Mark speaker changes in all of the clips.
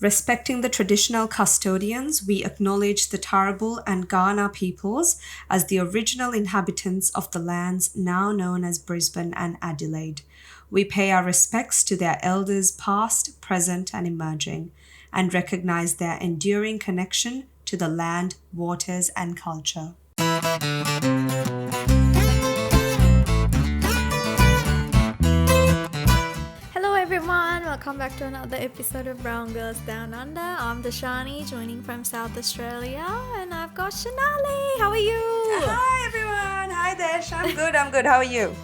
Speaker 1: Respecting the traditional custodians, we acknowledge the Turrbal and Kaurna peoples as the original inhabitants of the lands now known as Brisbane and Adelaide. We pay our respects to their elders past, present, and emerging, and recognize their enduring connection to the land, waters, and culture.
Speaker 2: Hello everyone, welcome back to another episode of Brown Girls Down Under. I'm Dashani, joining from South Australia, and I've got Shenali. How are you?
Speaker 1: Hi everyone. Hi Dash. I'm good. How are you?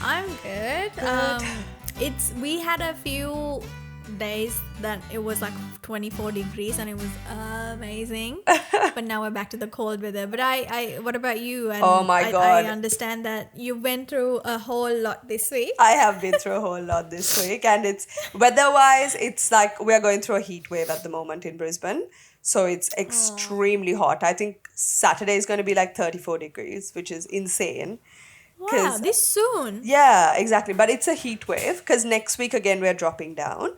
Speaker 2: I'm good. We had a few days that it was like 24 degrees and it was amazing. But now we're back to the cold weather. But what about you? And
Speaker 1: Oh my God.
Speaker 2: I understand that you went through a whole lot this week.
Speaker 1: I have been through a whole lot this week, and it's weather-wise, it's like we're going through a heat wave at the moment in Brisbane. So it's extremely hot. I think Saturday is going to be like 34 degrees, which is insane.
Speaker 2: Wow, this soon?
Speaker 1: Yeah, exactly. But it's a heat wave because next week again we're dropping down.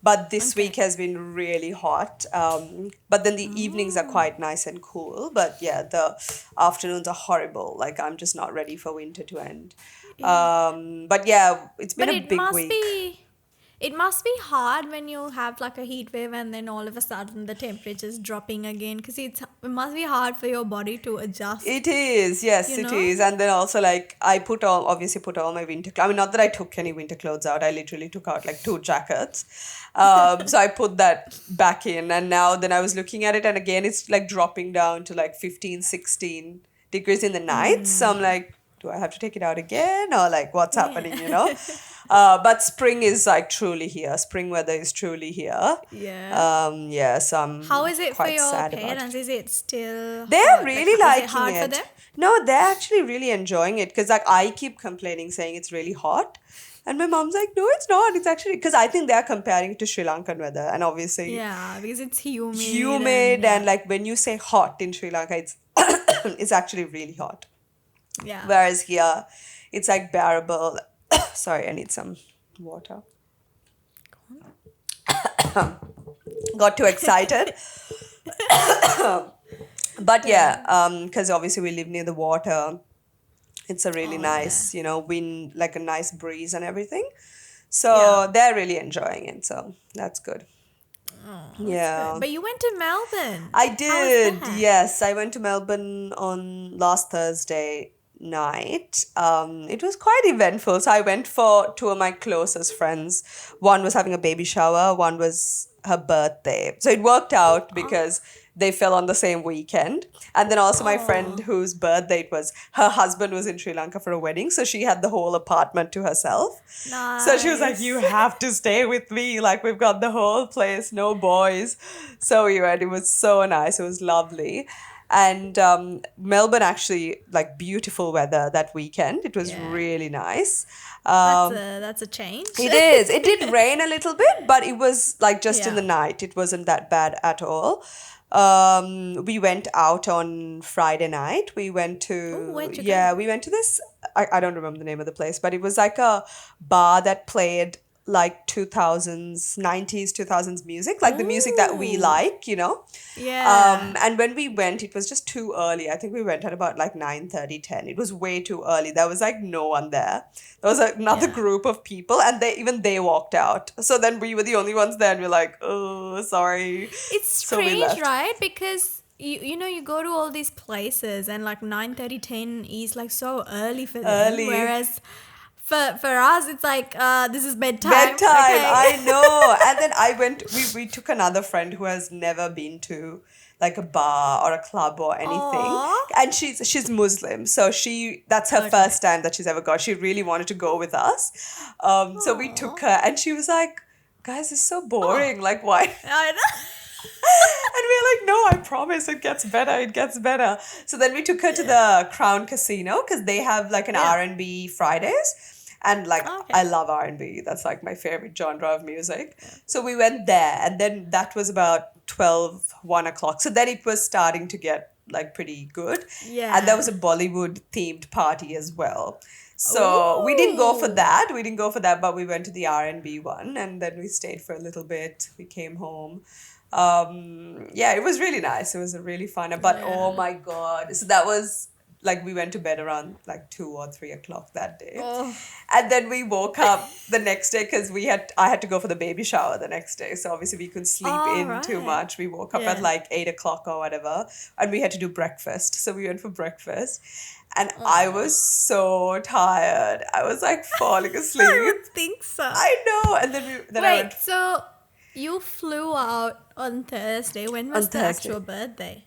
Speaker 1: But this week has been really hot. But then the evenings are quite nice and cool. But yeah, the afternoons are horrible. Like I'm just not ready for winter to end. But yeah, it's been a big week.
Speaker 2: It must be hard when you have like a heat wave and then all of a sudden the temperature's dropping again, because it must be hard for your body to adjust.
Speaker 1: It is, yes, it is. And then also like I obviously put all my winter clothes. I mean, not that I took any winter clothes out. I literally took out like 2 jackets. So I put that back in, and now then I was looking at it, and again it's like dropping down to like 15, 16 degrees in the night. So I'm like, do I have to take it out again, or like what's happening, But spring is like truly here. Spring weather is truly here.
Speaker 2: Yeah.
Speaker 1: So I'm
Speaker 2: How is it for
Speaker 1: quite
Speaker 2: your
Speaker 1: sad about
Speaker 2: parents? Is it still
Speaker 1: They're
Speaker 2: hard?
Speaker 1: really
Speaker 2: Is
Speaker 1: liking
Speaker 2: it hard for them?
Speaker 1: No, they're actually really enjoying it, because like I keep complaining saying it's really hot. And my mom's like, no, it's not. It's actually, because I think they're comparing it to Sri Lankan weather. And obviously,
Speaker 2: Yeah, because it's humid.
Speaker 1: and like when you say hot in Sri Lanka, it's it's actually really hot.
Speaker 2: Yeah.
Speaker 1: Whereas here, it's like bearable. Sorry, I need some water. Got too excited. But yeah, because obviously we live near the water. It's a really nice, wind, like a nice breeze and everything. So they're really enjoying it. So that's good.
Speaker 2: Good. But you went to Melbourne.
Speaker 1: I
Speaker 2: How was
Speaker 1: did,
Speaker 2: that?
Speaker 1: yes. I went to Melbourne on last Thursday night. It was quite eventful. So I went for 2 of my closest friends. One was having a baby shower, one was her birthday. So it worked out because they fell on the same weekend. And then also my friend whose birthday it was, her husband was in Sri Lanka for a wedding. So she had the whole apartment to herself.
Speaker 2: Nice.
Speaker 1: So she was like, you have to stay with me. Like we've got the whole place, no boys. So we went. It was so nice. It was lovely. And Melbourne actually, like beautiful weather that weekend. It was really nice.
Speaker 2: That's a change.
Speaker 1: It is. It did rain a little bit, but it was like just in
Speaker 2: Yeah.
Speaker 1: the night. It wasn't that bad at all. We went out on Friday night. We went to
Speaker 2: where'd you go?
Speaker 1: we went to this. I don't remember the name of the place, but it was like a bar that played like 2000s music, like the music that we like,
Speaker 2: Yeah.
Speaker 1: And when we went, it was just too early. I think we went at about like 9:30, 10. It was way too early. There was like no one there. There was another group of people, and they walked out. So then we were the only ones there, and we're like, oh, sorry.
Speaker 2: It's
Speaker 1: So we
Speaker 2: strange,
Speaker 1: left.
Speaker 2: right? Because you go to all these places and like 9:30, 10 is like so early for them.
Speaker 1: Early.
Speaker 2: Whereas for us, it's like this is bedtime.
Speaker 1: Bedtime,
Speaker 2: Okay.
Speaker 1: I know. And then we took another friend who has never been to like a bar or a club or anything.
Speaker 2: Aw.
Speaker 1: And she's Muslim. So that's her first time that she's ever got. She really wanted to go with us. So we took her, and she was like, guys, it's so boring. Like, why?
Speaker 2: I know.
Speaker 1: And we're like, no, I promise it gets better. So then we took her to the Crown Casino, because they have like an R&B Fridays. And like, I love R&B. That's like my favorite genre of music. So we went there, and then that was about 1 o'clock. So then it was starting to get like pretty good.
Speaker 2: Yeah.
Speaker 1: And there was a Bollywood themed party as well. So we didn't go for
Speaker 2: Ooh.
Speaker 1: that. We didn't go for that, but we went to the R&B one, and then we stayed for a little bit. We came home. Yeah, it was really nice. It was a really fun. But oh
Speaker 2: Yeah.
Speaker 1: my God. So that was like we went to bed around like 2 or 3 o'clock that day.
Speaker 2: Oh.
Speaker 1: And then we woke up the next day because I had to go for the baby shower the next day. So obviously we couldn't sleep
Speaker 2: All
Speaker 1: in too
Speaker 2: right.
Speaker 1: much. We woke up at
Speaker 2: Yeah.
Speaker 1: like 8 o'clock or whatever, and we had to do breakfast. So we went for breakfast, and I
Speaker 2: Oh.
Speaker 1: was so tired. I was like falling
Speaker 2: I
Speaker 1: asleep.
Speaker 2: would think so.
Speaker 1: I know. And then I
Speaker 2: Wait,
Speaker 1: went
Speaker 2: so you flew out on Thursday. When
Speaker 1: on
Speaker 2: was the
Speaker 1: Thursday.
Speaker 2: actual birthday?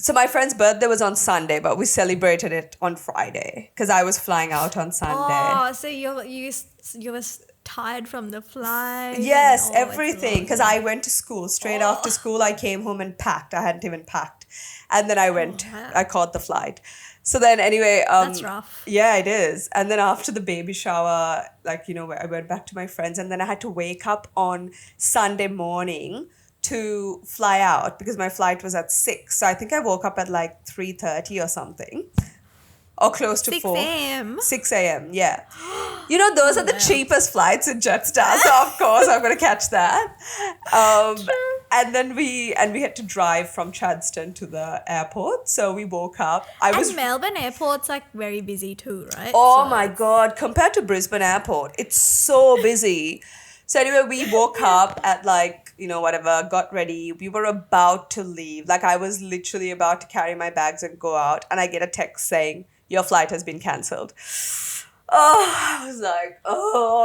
Speaker 1: So my friend's birthday was on Sunday, but we celebrated it on Friday because I was flying out on Sunday.
Speaker 2: Oh, so you was tired from the flight. and
Speaker 1: Yes,
Speaker 2: all, it's
Speaker 1: everything. Because
Speaker 2: long.
Speaker 1: I went to school. Straight after school, I came home and packed. I hadn't even packed. And then I went,
Speaker 2: wow.
Speaker 1: I caught the flight. So then anyway,
Speaker 2: That's rough.
Speaker 1: yeah, it is. And then after the baby shower, like, I went back to my friends, and then I had to wake up on Sunday morning to fly out because my flight was at 6. So I think I woke up at like 3:30 or something. Or close to
Speaker 2: 6
Speaker 1: 4.
Speaker 2: a.m.
Speaker 1: 6 a.m. Yeah. Those are the
Speaker 2: wow.
Speaker 1: cheapest flights in Jetstar. So of course I'm going to catch that. And then we had to drive from Chadstone to the airport. So we woke up.
Speaker 2: And Melbourne airport's like very busy too, right?
Speaker 1: Oh
Speaker 2: So
Speaker 1: my God. Compared to Brisbane airport, it's so busy. So anyway, we woke up at like, whatever, got ready. We were about to leave. Like I was literally about to carry my bags and go out. And I get a text saying, your flight has been cancelled. Oh, I was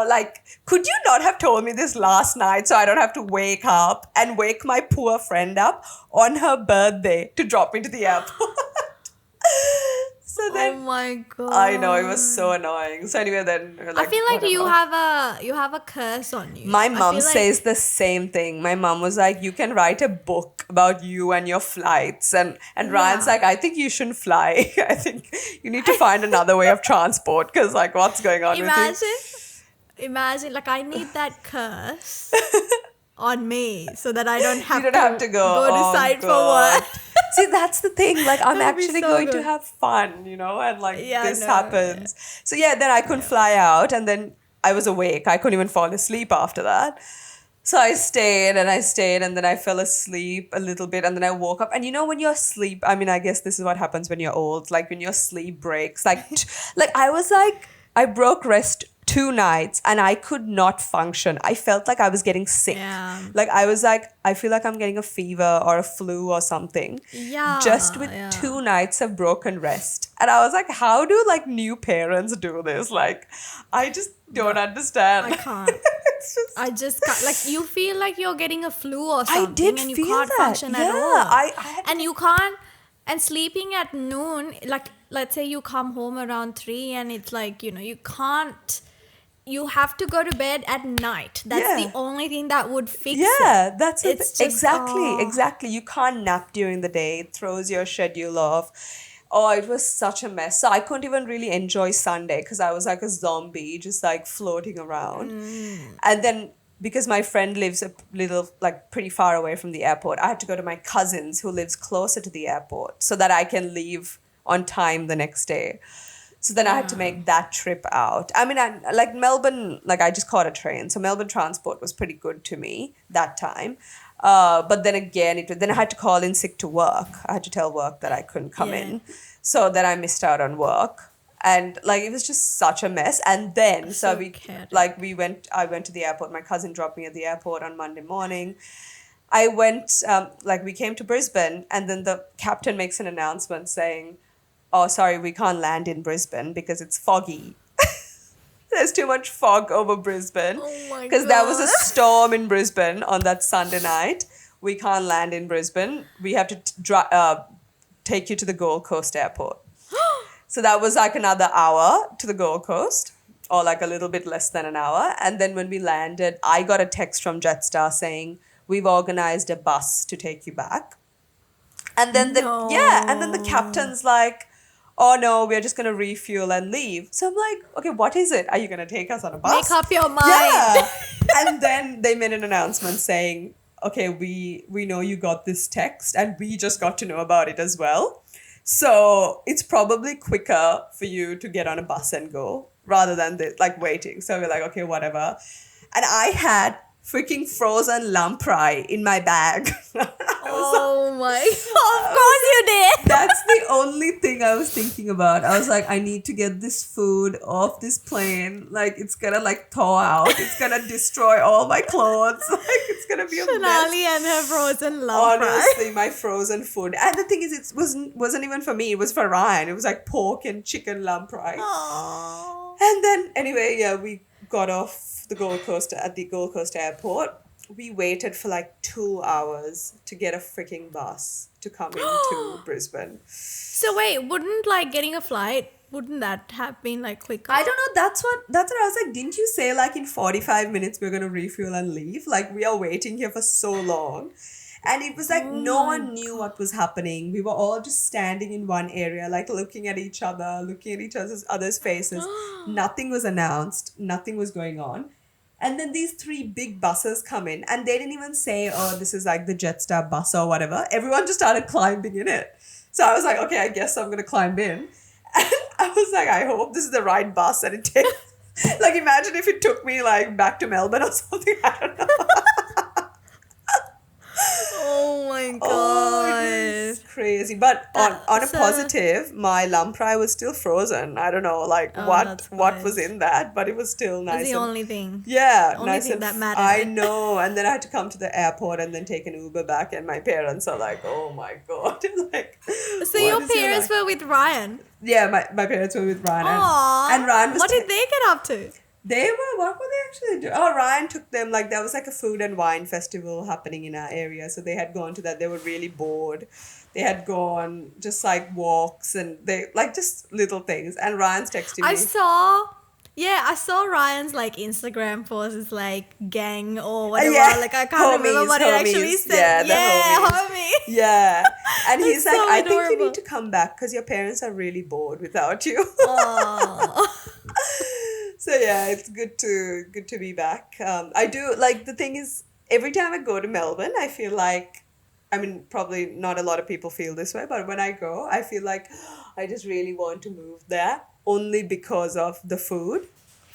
Speaker 1: like, could you not have told me this last night so I don't have to wake up and wake my poor friend up on her birthday to drop me to the airport? So
Speaker 2: oh
Speaker 1: then
Speaker 2: my god.
Speaker 1: I know, it was so annoying. So anyway, then we were
Speaker 2: I feel like you
Speaker 1: whatever.
Speaker 2: have a curse on you.
Speaker 1: My
Speaker 2: I
Speaker 1: mum
Speaker 2: feel like-
Speaker 1: says the same thing. My mum was like, you can write a book about you and your flights. And Ryan's
Speaker 2: Yeah.
Speaker 1: like, I think you shouldn't fly. I think you need to find another way of transport because, like, what's going on with you?
Speaker 2: Imagine, like I need that curse on me so that I don't have,
Speaker 1: You don't have to go.
Speaker 2: to
Speaker 1: Oh,
Speaker 2: site for
Speaker 1: God.
Speaker 2: work.
Speaker 1: See, that's the thing. Like, I'm
Speaker 2: That'd be
Speaker 1: actually
Speaker 2: so
Speaker 1: going to
Speaker 2: good.
Speaker 1: have fun, and like
Speaker 2: Yeah, I
Speaker 1: this
Speaker 2: know,
Speaker 1: happens. So yeah, then I couldn't fly out, and then I was awake. I couldn't even fall asleep after that. So I stayed, and then I fell asleep a little bit, and then I woke up. And when you're asleep, I mean, I guess this is what happens when you're old. Like when your sleep breaks, like I was like, I broke rest 2 nights, and I could not function. I felt like I was getting sick.
Speaker 2: Yeah.
Speaker 1: Like I was like, I feel like I'm getting a fever or a flu or something.
Speaker 2: Yeah.
Speaker 1: Just with
Speaker 2: yeah.
Speaker 1: 2 nights of broken rest. And I was like, how do like new parents do this? Like, I just don't understand.
Speaker 2: I can't.
Speaker 1: It's just,
Speaker 2: I just can't. Like you feel like you're getting a flu or something,
Speaker 1: did
Speaker 2: and you
Speaker 1: feel
Speaker 2: can't
Speaker 1: that.
Speaker 2: function at
Speaker 1: Yeah,
Speaker 2: all.
Speaker 1: I had
Speaker 2: and you can't. And sleeping at noon, like let's say you come home around 3, and it's like you can't. You have to go to bed at night. That's
Speaker 1: Yeah.
Speaker 2: the only thing that would fix it.
Speaker 1: yeah, that's it.
Speaker 2: It's just,
Speaker 1: Exactly. You can't nap during the day. It throws your schedule off. Oh, it was such a mess. So I couldn't even really enjoy Sunday because I was like a zombie, just like floating around. And then because my friend lives a little, like pretty far away from the airport, I had to go to my cousin's who lives closer to the airport so that I can leave on time the next day. So then I had to make that trip out. I mean, like Melbourne, like I just caught a train. So Melbourne transport was pretty good to me that time. But then again, then I had to call in sick to work. I had to tell work that I couldn't come
Speaker 2: Yeah.
Speaker 1: in. So then I missed out on work. And like, it was just such a mess. And then, so
Speaker 2: So
Speaker 1: we,
Speaker 2: chaotic.
Speaker 1: like I went to the airport. My cousin dropped me at the airport on Monday morning. I went, we came to Brisbane, and then the captain makes an announcement saying, oh, sorry, we can't land in Brisbane because it's foggy. There's too much fog over Brisbane.
Speaker 2: Oh my
Speaker 1: Because there was a
Speaker 2: God.
Speaker 1: storm in Brisbane on that Sunday night. We can't land in Brisbane. We have to take you to the Gold Coast airport. So that was like another hour to the Gold Coast, or like a little bit less than an hour. And then when we landed, I got a text from Jetstar saying, we've organized a bus to take you back. And then and then the captain's like, oh no, we're just going to refuel and leave. So I'm like, okay, what is it? Are you going to take us on a bus?
Speaker 2: Make up your mind.
Speaker 1: Yeah. And then they made an announcement saying, okay, we know you got this text and we just got to know about it as well. So it's probably quicker for you to get on a bus and go. rather than like waiting. So we're like, okay, whatever. And I had freaking frozen lamprais in my bag.
Speaker 2: Oh my! Of course you did.
Speaker 1: That's the only thing I was thinking about. I was like, I need to get this food off this plane. Like, it's gonna like thaw out. It's gonna destroy all my clothes. Like, it's gonna be a mess.
Speaker 2: Shenali and her frozen lamprais.
Speaker 1: Honestly, my frozen food. And the thing is, it wasn't even for me. It was for Ryan. It was like pork and chicken lamprais.
Speaker 2: Aww.
Speaker 1: And then anyway, yeah, we got off the Gold Coast at the Gold Coast airport. We waited for like 2 hours to get a freaking bus to come into Brisbane.
Speaker 2: So wait, wouldn't like getting a flight, wouldn't that have been like quicker?
Speaker 1: I don't know. That's what I was like. Didn't you say like in 45 minutes we're gonna refuel and leave? Like we are waiting here for so long. And it was like no one knew what was happening. We were all just standing in one area, like looking at each other, looking at each other's faces. Nothing was announced. Nothing was going on. And then these 3 big buses come in and they didn't even say, oh, this is like the Jetstar bus or whatever. Everyone just started climbing in it. So I was like, okay, I guess I'm going to climb in. And I was like, I hope this is the right bus and it takes... like, imagine if it took me like back to Melbourne or something. I don't know.
Speaker 2: Oh my god.
Speaker 1: Oh, it was crazy. But on a positive, my lamprais was still frozen. I don't know like what was in that, but it was still nice.
Speaker 2: That's the only thing.
Speaker 1: Yeah,
Speaker 2: The only
Speaker 1: nice
Speaker 2: thing
Speaker 1: and
Speaker 2: that mattered.
Speaker 1: I know. And then I had to come to the airport and then take an Uber back, and my parents are like, oh my god. Like,
Speaker 2: So your parents were with Ryan?
Speaker 1: Yeah, my parents were with Ryan.
Speaker 2: Aww.
Speaker 1: And Ryan was
Speaker 2: what did they get up to?
Speaker 1: What were they actually doing? Oh, Ryan took them, like, there was like a food and wine festival happening in our area. So they had gone to that. They were really bored. They had gone just like walks and they, like, just little things. And Ryan's texting me.
Speaker 2: I saw Ryan's like Instagram post is like gang or whatever.
Speaker 1: Yeah.
Speaker 2: Like I can't remember what it actually said.
Speaker 1: Yeah,
Speaker 2: homie.
Speaker 1: Yeah. And he's like,
Speaker 2: so
Speaker 1: I think you
Speaker 2: adorable.
Speaker 1: need to come back because your parents are really bored without you.
Speaker 2: Aww.
Speaker 1: So yeah, it's good to be back. I do like, the thing is, every time I go to Melbourne, I feel like, I mean, probably not a lot of people feel this way, but when I go, I feel like I just really want to move there only because of the food.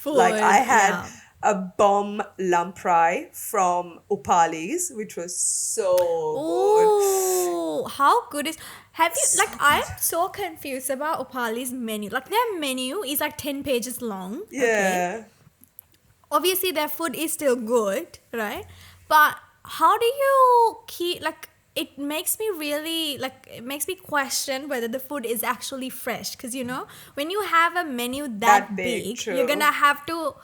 Speaker 1: Like I had a bomb lamprais from Upali's, which was so good.
Speaker 2: Ooh, how good is... Have you... Like, I'm so confused about Upali's menu. Like, their menu is like 10 pages long.
Speaker 1: Yeah.
Speaker 2: Okay? Obviously, their food is still good, right? But how do you keep... Like, it makes me really... Like, it makes me question whether the food is actually fresh. Because, you know, when you have a menu that big
Speaker 1: true.
Speaker 2: you're gonna have to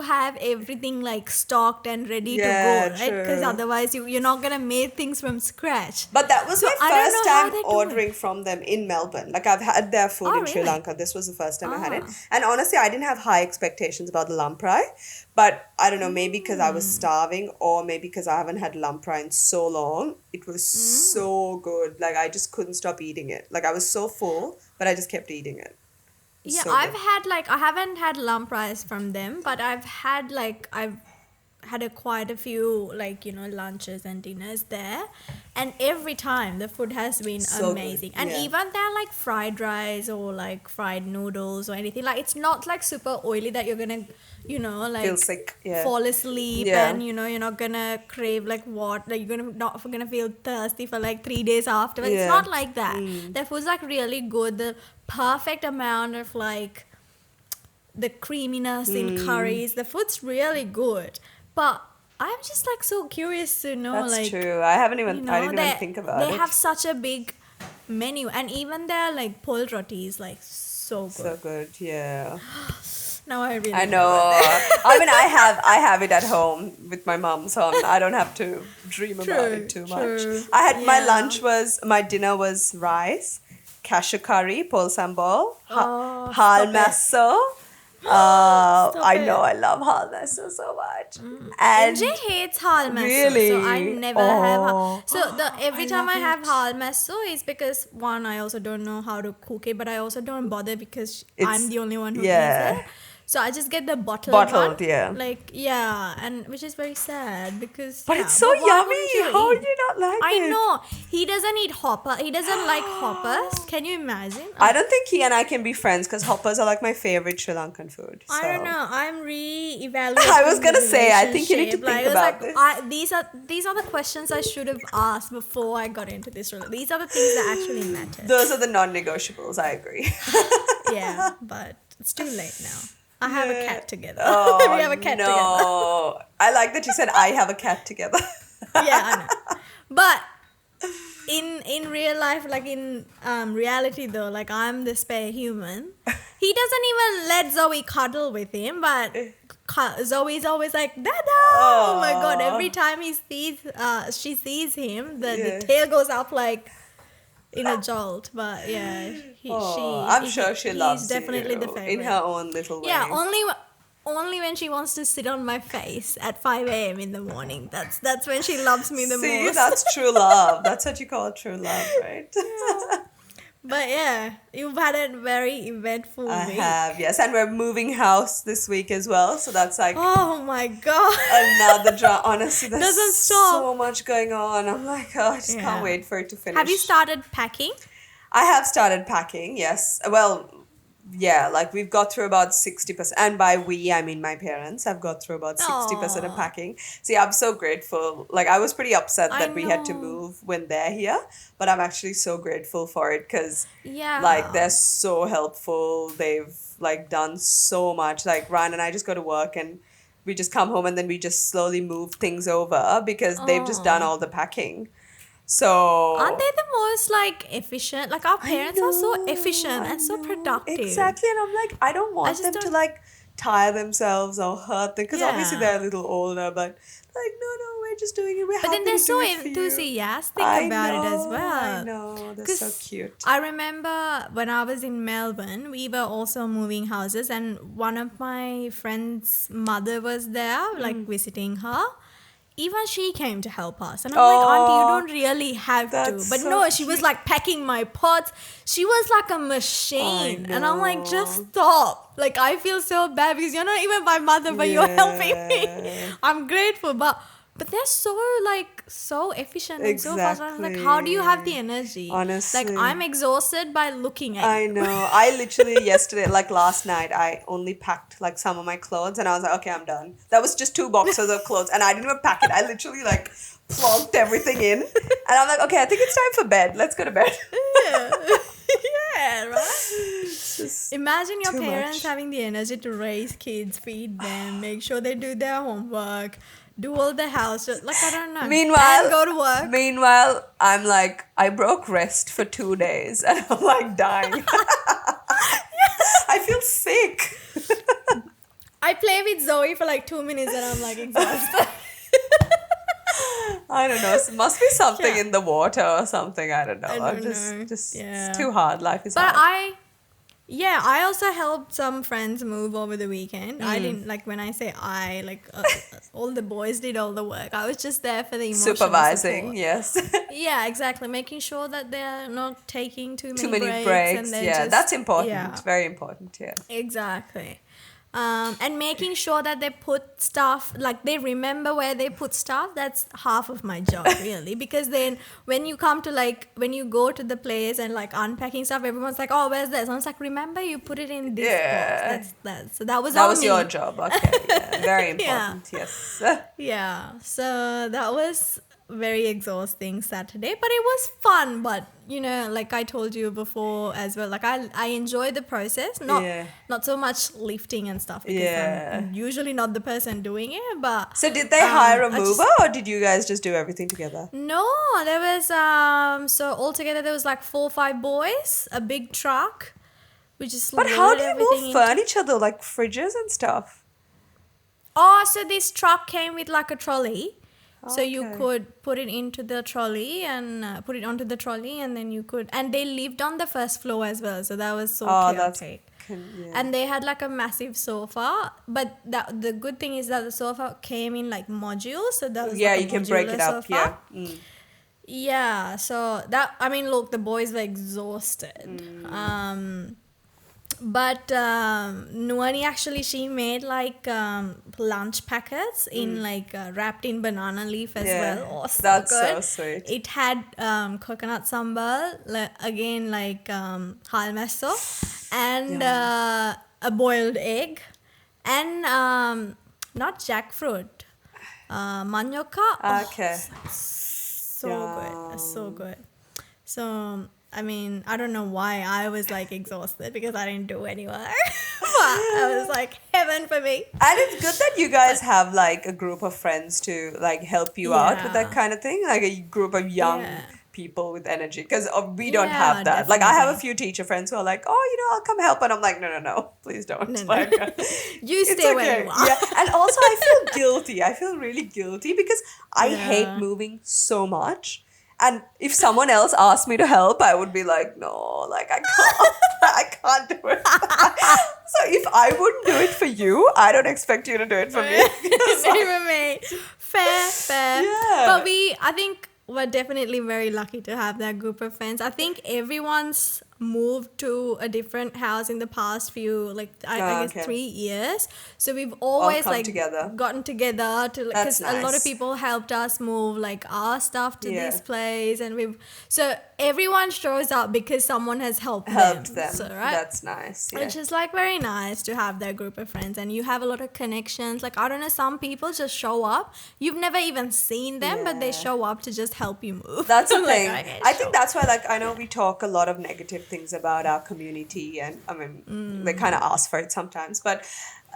Speaker 2: have everything like stocked and ready to go, right? Because otherwise you're not gonna make things from scratch.
Speaker 1: But that was my
Speaker 2: I don't
Speaker 1: first
Speaker 2: know how
Speaker 1: time
Speaker 2: they do
Speaker 1: ordering
Speaker 2: it.
Speaker 1: from them in Melbourne. Like I've had their food in Sri
Speaker 2: really?
Speaker 1: Lanka. This was the first time I had it. And honestly, I didn't have high expectations about the lamprais. But I don't know, maybe because I was starving or maybe because I haven't had lamprais in so long. It was so good. Like I just couldn't stop eating it. Like I was so full, but I just kept eating it.
Speaker 2: Yeah,
Speaker 1: So
Speaker 2: I've
Speaker 1: good.
Speaker 2: had like, I haven't had lamprais from them, but I've had quite a few like, you know, lunches and dinners there, and every time the food has been
Speaker 1: So good,
Speaker 2: amazing. And
Speaker 1: yeah.
Speaker 2: even their like fried rice or like fried noodles or anything, like it's not like super oily that you're gonna, you know, like
Speaker 1: Feel sick, yeah.
Speaker 2: fall asleep
Speaker 1: Yeah.
Speaker 2: and, you know, you're not gonna crave like what, like you're not gonna feel thirsty for like 3 days after. It's
Speaker 1: Yeah.
Speaker 2: not like that. Their food's like really good. The perfect amount of like the creaminess in curries. The food's really good. But I'm just like so curious to know.
Speaker 1: That's
Speaker 2: like,
Speaker 1: true. I haven't even,
Speaker 2: you know,
Speaker 1: I didn't even think about it.
Speaker 2: They have such a big menu, and even their like pol roti is like so good.
Speaker 1: So good, yeah.
Speaker 2: Now I really
Speaker 1: I know. I mean, I have it at home with my mum, so I don't have to dream about it too much.
Speaker 2: true.
Speaker 1: I had
Speaker 2: Yeah.
Speaker 1: my dinner was rice, cashew curry, pol sambal,
Speaker 2: Oh,
Speaker 1: hal
Speaker 2: stop it.
Speaker 1: maso.
Speaker 2: Stop
Speaker 1: I
Speaker 2: it.
Speaker 1: know, I love hal maso so much. And
Speaker 2: MJ hates hal maso,
Speaker 1: Really?
Speaker 2: so I never have. So every
Speaker 1: I
Speaker 2: time I
Speaker 1: love
Speaker 2: have
Speaker 1: it.
Speaker 2: hal maso is because one, I also don't know how to cook it, but I also don't bother because
Speaker 1: It's-
Speaker 2: I'm the only one who
Speaker 1: yeah.
Speaker 2: eats it. So I just get the bottled
Speaker 1: Bottled,
Speaker 2: one.
Speaker 1: yeah.
Speaker 2: Like, yeah, and which is very sad because.
Speaker 1: But
Speaker 2: yeah,
Speaker 1: it's so
Speaker 2: why
Speaker 1: yummy.
Speaker 2: wouldn't you
Speaker 1: How
Speaker 2: eat?
Speaker 1: do you not like
Speaker 2: I
Speaker 1: it.
Speaker 2: know. He doesn't eat hopper. He doesn't like hoppers. Can you imagine?
Speaker 1: I don't think he and I can be friends because hoppers are like my favorite Sri Lankan food.
Speaker 2: I
Speaker 1: so.
Speaker 2: don't know. I'm re-evaluating.
Speaker 1: I was gonna
Speaker 2: the
Speaker 1: say, I think you need to
Speaker 2: relationship.
Speaker 1: think
Speaker 2: Like,
Speaker 1: about
Speaker 2: it was like, these are the questions I should have asked before I got into this. These are the things that actually matter.
Speaker 1: Those are the non-negotiables. I agree.
Speaker 2: Yeah, but it's too late now. I have a cat together.
Speaker 1: Oh,
Speaker 2: We have a cat together.
Speaker 1: no. I like that you said I have a cat together.
Speaker 2: Yeah, I know. But in real life, like in reality though, like I'm the spare human. He doesn't even let Zoe cuddle with him, but Zoe's always like, Dada! Oh my god! Every time she sees him, the tail goes up like in a jolt. But yeah,
Speaker 1: I'm sure she loves
Speaker 2: he's definitely
Speaker 1: you
Speaker 2: the favorite.
Speaker 1: in her own little way.
Speaker 2: Yeah, only when she wants to sit on my face at 5 a.m. in the morning. That's when she loves me the
Speaker 1: See,
Speaker 2: most.
Speaker 1: that's true love. That's what you call true love, right?
Speaker 2: But yeah, you've had a very eventful
Speaker 1: I
Speaker 2: week.
Speaker 1: have, yes. And we're moving house this week as well. So that's like
Speaker 2: Oh my god.
Speaker 1: another drama. Honestly, there's
Speaker 2: Doesn't stop.
Speaker 1: so much going on. I'm like, oh, I just
Speaker 2: Yeah.
Speaker 1: can't wait for it to finish.
Speaker 2: Have you started packing?
Speaker 1: I have started packing, yes. Well, yeah, like we've got through about 60%. And by we, I mean my parents have got through about 60% of
Speaker 2: Aw.
Speaker 1: packing. See, I'm so grateful. Like, I was pretty upset
Speaker 2: I
Speaker 1: that we had to
Speaker 2: know.
Speaker 1: move when they're here. But I'm actually so grateful for it because,
Speaker 2: Yeah.
Speaker 1: like, they're so helpful. They've, like, done so much. Like, Ryan and I just go to work and we just come home and then we just slowly move things over because they've just done
Speaker 2: Aw.
Speaker 1: all the packing. So
Speaker 2: Aren't they the most like efficient? Like our parents are so
Speaker 1: know,
Speaker 2: efficient
Speaker 1: I
Speaker 2: and so
Speaker 1: know.
Speaker 2: productive.
Speaker 1: Exactly, and I'm like, I don't want
Speaker 2: just
Speaker 1: them to
Speaker 2: don't-
Speaker 1: like tire themselves or hurt them because obviously
Speaker 2: Yeah.
Speaker 1: they're a little older, but like, no, we're just doing it. We're
Speaker 2: But
Speaker 1: happy
Speaker 2: then they're
Speaker 1: to
Speaker 2: so
Speaker 1: do it for you.
Speaker 2: enthusiastic
Speaker 1: I
Speaker 2: about it as
Speaker 1: know,
Speaker 2: well.
Speaker 1: I know, they're
Speaker 2: 'Cause
Speaker 1: so cute.
Speaker 2: I remember when I was in Melbourne, we were also moving houses, and one of my friend's mother was there, like visiting her. Even she came to help us, and I'm like, Auntie, you
Speaker 1: Aw,
Speaker 2: don't really have to.
Speaker 1: that's
Speaker 2: But
Speaker 1: so
Speaker 2: no, she was
Speaker 1: cute.
Speaker 2: like packing my pots. She was like a machine, and I'm like, just
Speaker 1: know.
Speaker 2: stop. Like I feel so bad because you're not even my mother, but you're helping me.
Speaker 1: Yeah.
Speaker 2: I'm grateful, but they're so like so efficient and so fast. I'm like, how do you have the energy?
Speaker 1: Honestly.
Speaker 2: Like I'm exhausted by looking at
Speaker 1: I
Speaker 2: you.
Speaker 1: know. I literally yesterday, like last night, I only packed like some of my clothes and I was like, okay, I'm done. That was just 2 boxes of clothes and I didn't even pack it. I literally like plonked everything in. And I'm like, okay, I think it's time for bed. Let's go to bed.
Speaker 2: Yeah. Yeah, right?
Speaker 1: Just
Speaker 2: Imagine your
Speaker 1: too
Speaker 2: parents
Speaker 1: much.
Speaker 2: having the energy to raise kids, feed them, make sure they do their homework, do all the house. Like, I don't know.
Speaker 1: Meanwhile,
Speaker 2: and go to work.
Speaker 1: Meanwhile, I'm like, I broke rest for 2 days and I'm like dying. I feel sick.
Speaker 2: I play with Zoe for like 2 minutes and I'm like exhausted.
Speaker 1: I don't know. It must be something
Speaker 2: Yeah.
Speaker 1: in the water or something. I don't know.
Speaker 2: I
Speaker 1: I'm
Speaker 2: don't know.
Speaker 1: just
Speaker 2: Yeah.
Speaker 1: it's too hard. Life is
Speaker 2: But
Speaker 1: hard.
Speaker 2: I also helped some friends move over the weekend. I
Speaker 1: Mm.
Speaker 2: didn't, like when I say I, like all the boys did all the work. I was just there for the emotional
Speaker 1: Supervising,
Speaker 2: support.
Speaker 1: yes.
Speaker 2: Yeah, exactly. Making sure that they're not taking too
Speaker 1: Too
Speaker 2: many
Speaker 1: many
Speaker 2: breaks.
Speaker 1: breaks.
Speaker 2: And they're
Speaker 1: Yeah,
Speaker 2: just,
Speaker 1: that's important.
Speaker 2: Yeah,
Speaker 1: Very important, yeah.
Speaker 2: exactly. And making sure that they put stuff, like they remember where they put stuff, that's half of my job, really. Because then when you come to like, when you go to the place and like unpacking stuff, everyone's like, oh, where's this? And it's like, remember you put it in this
Speaker 1: Yeah.
Speaker 2: box. That's so that was
Speaker 1: That
Speaker 2: on
Speaker 1: was
Speaker 2: me.
Speaker 1: your job. Okay, yeah. Very
Speaker 2: Yeah.
Speaker 1: important, yes.
Speaker 2: Yeah, so that was very exhausting Saturday, but it was fun. But you know, like I told you before as well, like I enjoy the process,
Speaker 1: Yeah.
Speaker 2: not so much lifting and stuff because
Speaker 1: Yeah.
Speaker 2: I'm usually not the person doing it. But
Speaker 1: So did they hire a
Speaker 2: I just-
Speaker 1: mover or did you guys just do everything together?
Speaker 2: no, there was so altogether there was like 4 or 5 boys, a big truck, we just
Speaker 1: But how
Speaker 2: loaded
Speaker 1: do you
Speaker 2: everything
Speaker 1: move
Speaker 2: into-
Speaker 1: furniture though, like fridges and stuff?
Speaker 2: Oh, so this truck came with like a trolley. So you
Speaker 1: Okay.
Speaker 2: could put it into the trolley and put it onto the trolley, and then you could. And they lived on the first floor as well, so that was so
Speaker 1: Oh,
Speaker 2: chaotic.
Speaker 1: yeah.
Speaker 2: And they had like a massive sofa, but the good thing is that the sofa came in like modules, so that was
Speaker 1: Yeah,
Speaker 2: like a
Speaker 1: you can break
Speaker 2: modular
Speaker 1: it up.
Speaker 2: sofa.
Speaker 1: Yeah. Mm.
Speaker 2: Yeah, so that, I mean, look, the boys were exhausted.
Speaker 1: Mm.
Speaker 2: But Nuani actually, she made like lunch packets in like wrapped in banana leaf as
Speaker 1: Yeah,
Speaker 2: well. Oh, so
Speaker 1: that's
Speaker 2: good.
Speaker 1: so sweet.
Speaker 2: It had coconut sambal, again like hal meso, and a boiled egg, and not jackfruit, manioka. Oh,
Speaker 1: Okay.
Speaker 2: so good, so good. So I mean, I don't know why I was like exhausted because I didn't do any work. But I was like heaven for me.
Speaker 1: And it's good that you guys have like a group of friends to like help you out with that
Speaker 2: Yeah.
Speaker 1: kind of thing, like a group of young
Speaker 2: Yeah.
Speaker 1: people with energy. Because we don't
Speaker 2: Yeah,
Speaker 1: have that. Like I have a
Speaker 2: definitely.
Speaker 1: few teacher friends who are like, oh, I'll come help, and I'm like, no, please don't.
Speaker 2: No, no.
Speaker 1: Like,
Speaker 2: You
Speaker 1: it's
Speaker 2: stay where
Speaker 1: okay.
Speaker 2: you are.
Speaker 1: Yeah, and also I feel guilty. I feel really guilty because I hate
Speaker 2: Yeah.
Speaker 1: moving so much. And if someone else asked me to help, I would be like, no, like I can't, I can't do it. So if I wouldn't do it for you, I don't expect you to do it for me.
Speaker 2: Same for me. Fair.
Speaker 1: Yeah.
Speaker 2: But I think we're definitely very lucky to have that group of friends. I think everyone's moved to a different house in the past few, like, I guess
Speaker 1: Okay.
Speaker 2: 3 years. So we've always,
Speaker 1: come
Speaker 2: like,
Speaker 1: together.
Speaker 2: gotten together to,
Speaker 1: That's
Speaker 2: because a lot of
Speaker 1: nice.
Speaker 2: people helped us move, like, our stuff to
Speaker 1: Yeah.
Speaker 2: this place. And so everyone shows up because someone has helped them. So, right?
Speaker 1: That's nice. Yeah.
Speaker 2: Which is like very nice to have that group of friends, and you have a lot of connections. Like, I don't know, some people just show up. You've never even seen them, but they
Speaker 1: Yeah.
Speaker 2: show up to just help you move.
Speaker 1: That's the
Speaker 2: Like,
Speaker 1: thing.
Speaker 2: okay,
Speaker 1: I
Speaker 2: sure.
Speaker 1: think that's why, like, I know we talk a lot of negative things about our community, and I mean, they kind of ask for it sometimes, but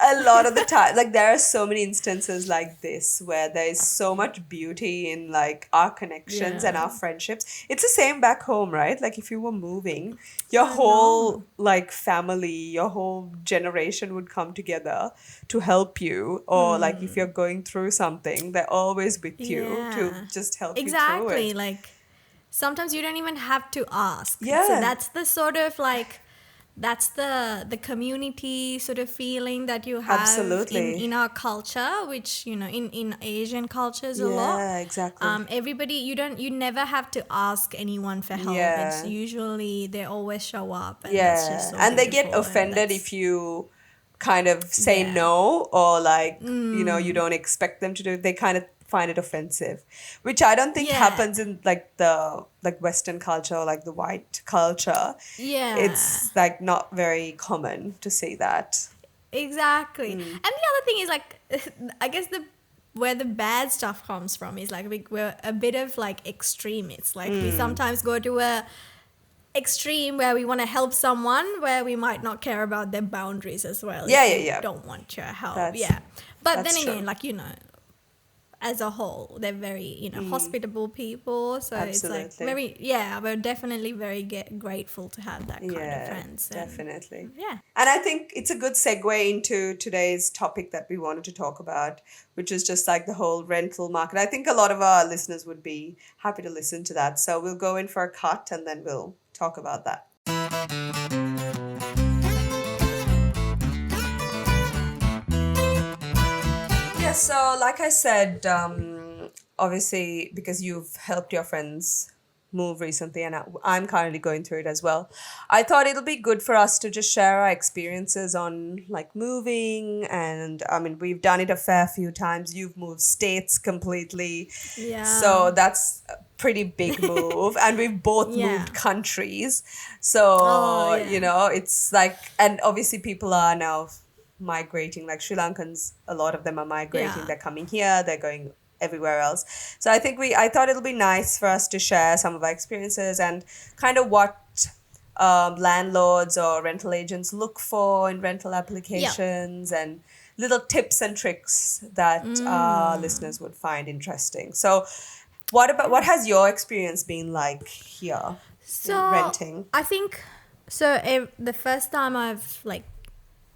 Speaker 1: a lot of the time, like, there are so many instances like this where there is so much beauty in like our connections and
Speaker 2: Yeah.
Speaker 1: our friendships. It's the same back home, right? Like, if you were moving, your whole like family, your whole generation would come together to help you, or like if you're going through something, they're always with you to
Speaker 2: Yeah.
Speaker 1: just help you through
Speaker 2: Exactly.
Speaker 1: it.
Speaker 2: Like, sometimes you don't even have to ask.
Speaker 1: Yeah.
Speaker 2: So that's the sort of like, that's the community sort of feeling that you have
Speaker 1: Absolutely.
Speaker 2: in our culture, which, in Asian cultures a lot.
Speaker 1: Yeah, exactly.
Speaker 2: Everybody, you never have to ask anyone for help.
Speaker 1: Yeah.
Speaker 2: It's usually they always show up, and that's just
Speaker 1: Yeah,
Speaker 2: so
Speaker 1: and they get
Speaker 2: beautiful, and
Speaker 1: offended
Speaker 2: that's-
Speaker 1: if you kind of say
Speaker 2: Yeah.
Speaker 1: no, or like, you don't expect them to do it. They kind of find it offensive, which I don't think
Speaker 2: Yeah.
Speaker 1: happens in like the like Western culture or like the white culture.
Speaker 2: Yeah.
Speaker 1: It's like not very common to see that.
Speaker 2: Exactly. And the other thing is, like, I guess where the bad stuff comes from is like we're a bit of like extremists. Like, we sometimes go to a extreme where we want to help someone where we might not care about their boundaries as well.
Speaker 1: Yeah,
Speaker 2: if
Speaker 1: yeah,
Speaker 2: they
Speaker 1: yeah.
Speaker 2: don't want your help.
Speaker 1: That's-
Speaker 2: Yeah. But
Speaker 1: that's
Speaker 2: then again,
Speaker 1: true.
Speaker 2: like, as a whole, they're very, hospitable people. So it's
Speaker 1: Absolutely.
Speaker 2: like very, yeah, we're definitely very grateful to have that kind of
Speaker 1: Yeah,
Speaker 2: friends. And
Speaker 1: definitely.
Speaker 2: yeah.
Speaker 1: And I think it's a good segue into today's topic that we wanted to talk about, which is just like the whole rental market. I think a lot of our listeners would be happy to listen to that. So we'll go in for a cut and then we'll talk about that. Yeah, so like I said, obviously, because you've helped your friends move recently, and I'm currently going through it as well, I thought it'll be good for us to just share our experiences on like moving. And I mean, we've done it a fair few times. You've moved states completely.
Speaker 2: Yeah.
Speaker 1: So that's a pretty big move. And we've both
Speaker 2: Yeah.
Speaker 1: moved countries. So,
Speaker 2: Oh, yeah.
Speaker 1: it's like, and obviously people are now migrating, like Sri Lankans, a lot of them are migrating.
Speaker 2: Yeah.
Speaker 1: They're coming here, they're going everywhere else. So I thought it'll be nice for us to share some of our experiences and kind of what landlords or rental agents look for in rental applications, and little tips and tricks that our listeners would find interesting. So what has your experience been like here
Speaker 2: So
Speaker 1: renting?
Speaker 2: I think so. The first time I've like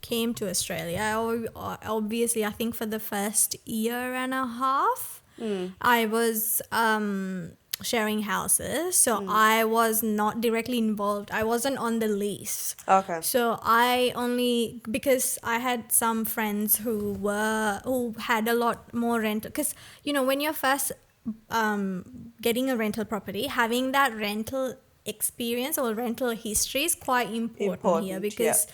Speaker 2: came to Australia, obviously I think for the first year and a half, I was sharing houses, so I was not directly involved. I wasn't on the lease.
Speaker 1: Okay.
Speaker 2: So I only, because I had some friends who had a lot more rental, because when you're first getting a rental property, having that rental experience or rental history is quite important here,
Speaker 1: Important,
Speaker 2: because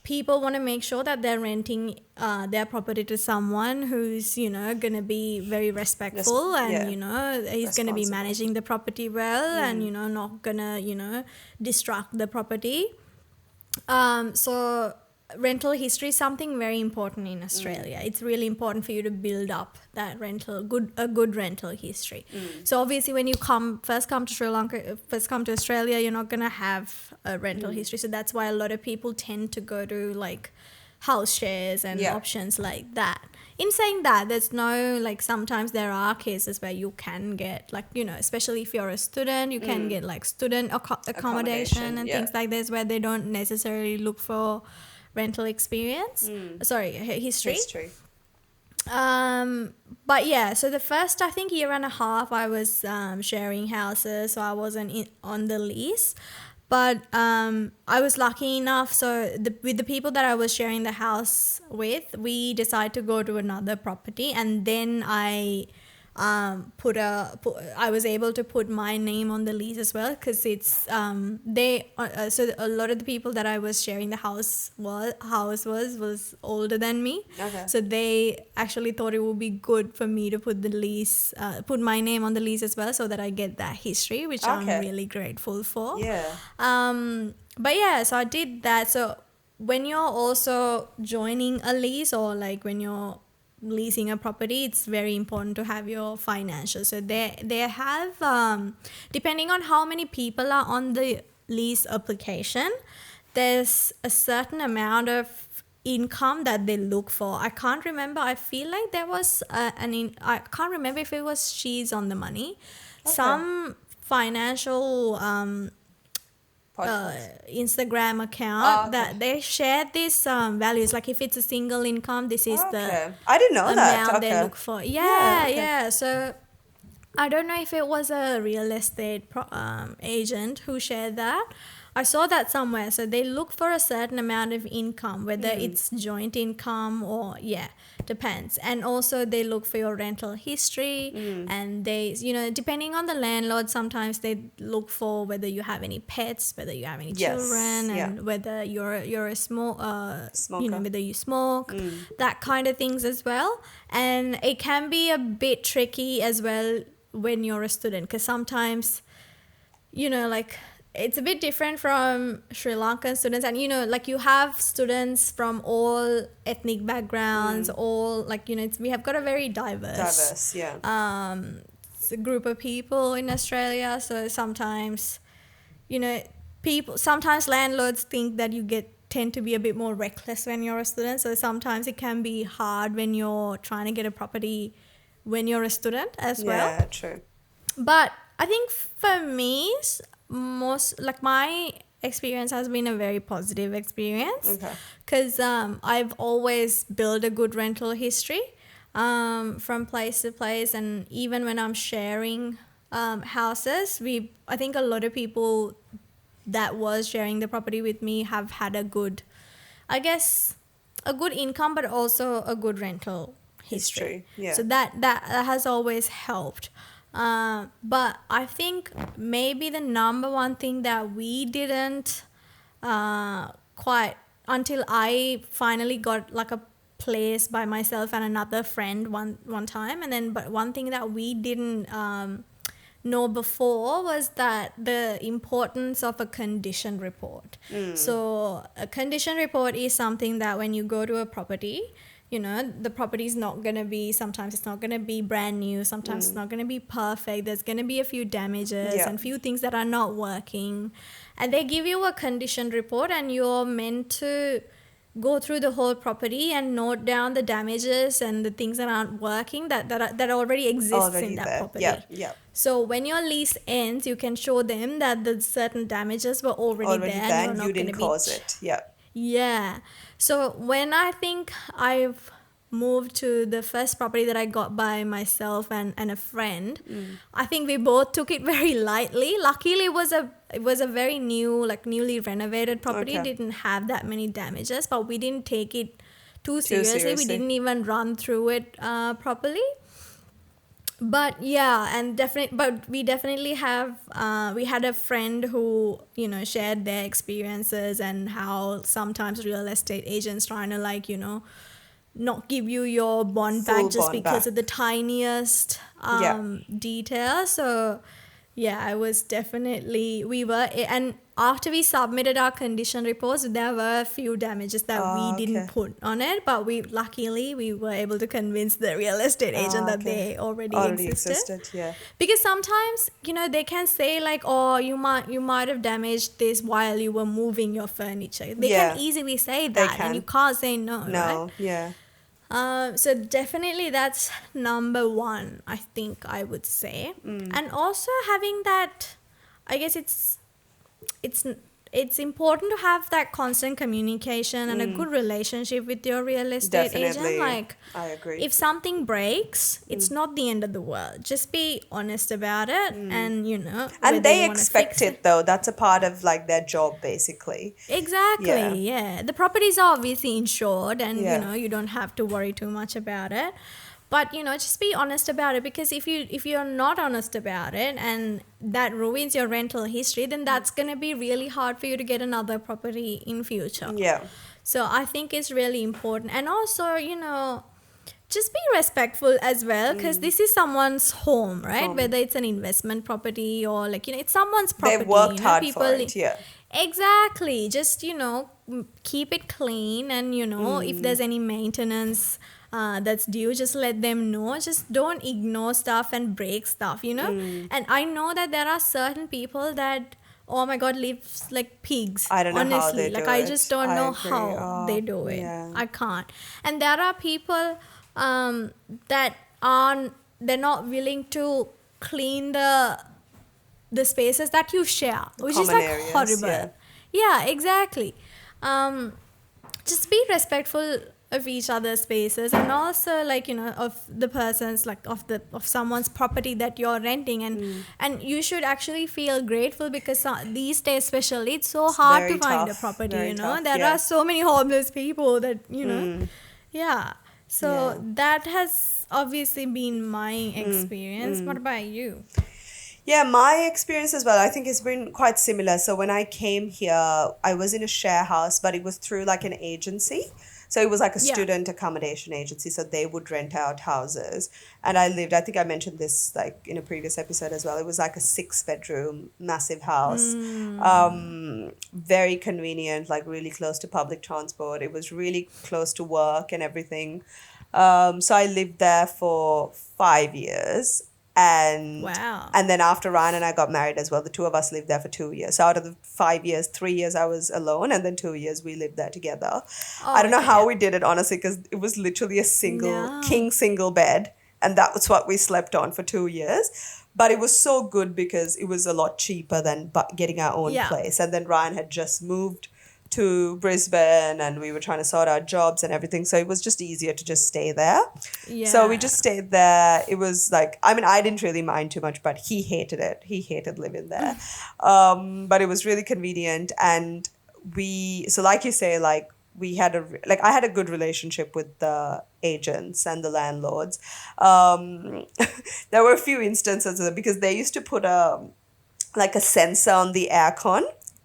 Speaker 2: people want to make sure that they're renting their property to someone who's, you know, going to be very respectful and,
Speaker 1: yeah.
Speaker 2: you know, he's going to be
Speaker 1: Responsible.
Speaker 2: managing the property well and, you know, not going to, you know, distract the property. So rental history is something very important in Australia. It's really important for you to build up that a good rental history. So obviously when you first come to Sri Lanka, first come to Australia, you're not gonna have a rental history. So that's why a lot of people tend to go to like house shares and options like that. In saying that, there's no, like, sometimes there are cases where you can get, like, you know, especially if you're a student, you can get like student accommodation and things like this where they don't necessarily look for rental experience. Sorry, history. But yeah, so the first, I think, year and a half I was sharing houses, so I wasn't on the lease. But I was lucky enough, so with the people that I was sharing the house with, we decided to go to another property, and then I was able to put my name on the lease as well, because it's so a lot of the people that I was sharing the house was older than me.
Speaker 1: Okay.
Speaker 2: So they actually thought it would be good for me to put my name on the lease as well, so that I get that history, which I'm really grateful for.
Speaker 1: Yeah.
Speaker 2: But yeah, so I did that. So when you're also joining a lease, or like when you're leasing a property, it's very important to have your financials. So they have depending on how many people are on the lease application, there's a certain amount of income that they look for. I can't remember. I feel like there was I can't remember if it was She's on the Money. Some financial Instagram account that they shared these values, like if it's a single income, this is the
Speaker 1: I didn't know
Speaker 2: amount
Speaker 1: that.
Speaker 2: they look for. So I don't know if it was a real estate agent who shared that. I saw that somewhere. So they look for a certain amount of income, whether it's joint income or depends. And also they look for your rental history, and they, you know, depending on the landlord, sometimes they look for whether you have any pets, whether you have any children, and whether you're a small you know, whether you smoke, that kind of things as well. And it can be a bit tricky as well when you're a student, because sometimes, you know, like, it's a bit different from Sri Lankan students, and, you know, like, you have students from all ethnic backgrounds, all, like, you know, we have got a very diverse group of people in Australia. So sometimes, you know, sometimes landlords think that you tend to be a bit more reckless when you're a student. So sometimes it can be hard when you're trying to get a property when you're a student as well.
Speaker 1: Yeah, true.
Speaker 2: But I think for me, my experience has been a very positive experience, because I've always built a good rental history from place to place. And even when I'm sharing houses, I think a lot of people that was sharing the property with me have had a good income, but also a good rental history. So that has always helped. But I think maybe the number one thing that we didn't quite, until I finally got like a place by myself and another friend one time, and then, but one thing that we didn't know before was that the importance of a condition report. So a condition report is something that when you go to a property, you know, the property is not going to be, sometimes it's not going to be brand new, sometimes it's not going to be perfect, there's going to be a few damages and few things that are not working, and they give you a condition report, and you're meant to go through the whole property and note down the damages and the things that aren't working that already exists in that property. So when your lease ends, you can show them that the certain damages were already there and
Speaker 1: you didn't cause it.
Speaker 2: So when I think I've moved to the first property that I got by myself and a friend, I think we both took it very lightly. Luckily, it was a very newly renovated property. It didn't have that many damages, but we didn't take it too seriously. We didn't even run through it properly. But yeah, and definitely, but we definitely have, we had a friend who, shared their experiences and how sometimes real estate agents trying to, like, not give you your bond back
Speaker 1: Full
Speaker 2: just
Speaker 1: bond
Speaker 2: because
Speaker 1: back.
Speaker 2: of the tiniest
Speaker 1: Yeah.
Speaker 2: detail. So yeah, I was definitely, we were, and after we submitted our condition reports, there were a few damages that we didn't
Speaker 1: Okay.
Speaker 2: put on it, but luckily we were able to convince the real estate agent that
Speaker 1: Okay.
Speaker 2: they already
Speaker 1: Already
Speaker 2: existed.
Speaker 1: existed. Yeah.
Speaker 2: Because sometimes, they can say like, oh, you might have damaged this while you were moving your furniture. They can
Speaker 1: Yeah.
Speaker 2: easily say
Speaker 1: They
Speaker 2: that, and you
Speaker 1: can.
Speaker 2: can't say no, right?
Speaker 1: No. Yeah.
Speaker 2: So definitely that's number one, I think I would say. And also having that, I guess it's it's important to have that constant communication and a good relationship with your real estate agent.
Speaker 1: Definitely.
Speaker 2: Like,
Speaker 1: I agree.
Speaker 2: if something breaks, it's not the end of the world. Just be honest about it, and
Speaker 1: And
Speaker 2: whether
Speaker 1: they
Speaker 2: you want to
Speaker 1: expect
Speaker 2: fix it.
Speaker 1: it though. That's a part of like their job basically. Yeah.
Speaker 2: Exactly, yeah. The properties are obviously insured, and
Speaker 1: Yeah.
Speaker 2: you don't have to worry too much about it. But just be honest about it, because if you're not honest about it and that ruins your rental history, then that's going to be really hard for you to get another property in future.
Speaker 1: Yeah.
Speaker 2: So I think it's really important. And also, just be respectful as well, because this is someone's home, right?
Speaker 1: Home.
Speaker 2: Whether it's an investment property or, like, it's someone's
Speaker 1: They
Speaker 2: property.
Speaker 1: worked hard
Speaker 2: People,
Speaker 1: for it. Yeah.
Speaker 2: exactly. Just, keep it clean, and, if there's any maintenance that's due, just let them know. Just don't ignore stuff and break stuff. And I know that there are certain people that, oh my God, lives like pigs.
Speaker 1: I don't know how
Speaker 2: Honestly,
Speaker 1: they
Speaker 2: like,
Speaker 1: do
Speaker 2: I
Speaker 1: it.
Speaker 2: just don't
Speaker 1: I
Speaker 2: know
Speaker 1: agree.
Speaker 2: how they
Speaker 1: Oh,
Speaker 2: do it.
Speaker 1: yeah.
Speaker 2: I can't. And there are people that they're not willing to clean the spaces that you share, which is
Speaker 1: common
Speaker 2: like
Speaker 1: areas,
Speaker 2: horrible. Yeah, exactly. Just be respectful of each other's spaces, and also, like, of the person's, like, of someone's property that you're renting, and you should actually feel grateful, because these days especially, it's so hard
Speaker 1: very
Speaker 2: to find a
Speaker 1: tough,
Speaker 2: property.
Speaker 1: very tough,
Speaker 2: There
Speaker 1: yeah.
Speaker 2: are so many homeless people that yeah. So
Speaker 1: Yeah.
Speaker 2: that has obviously been my experience. What about you?
Speaker 1: Yeah, my experience as well, I think it's been quite similar. So when I came here, I was in a share house, but it was through like an agency. So it was like a
Speaker 2: Yeah.
Speaker 1: student accommodation agency. So they would rent out houses. And I think I mentioned this like in a previous episode as well. It was like a 6-bedroom, massive house. Very convenient, like really close to public transport. It was really close to work and everything. So I lived there for 5 years.
Speaker 2: Wow.
Speaker 1: And then after Ryan and I got married as well, the two of us lived there for 2 years. So out of the 5 years, 3 years I was alone, and then 2 years we lived there together. I don't know how we did it, honestly, because it was literally a
Speaker 2: No.
Speaker 1: single bed, and that was what we slept on for 2 years. But it was so good because it was a lot cheaper than getting our own
Speaker 2: Yeah.
Speaker 1: place. And then Ryan had just moved to Brisbane, and we were trying to sort out jobs and everything. So it was just easier to just stay there. So we just stayed there. It was like, I mean, I didn't really mind too much, but he hated it. He hated living there. But it was really convenient. And so like you say, like I had a good relationship with the agents and the landlords. There were a few instances of it because they used to put like a sensor on the aircon.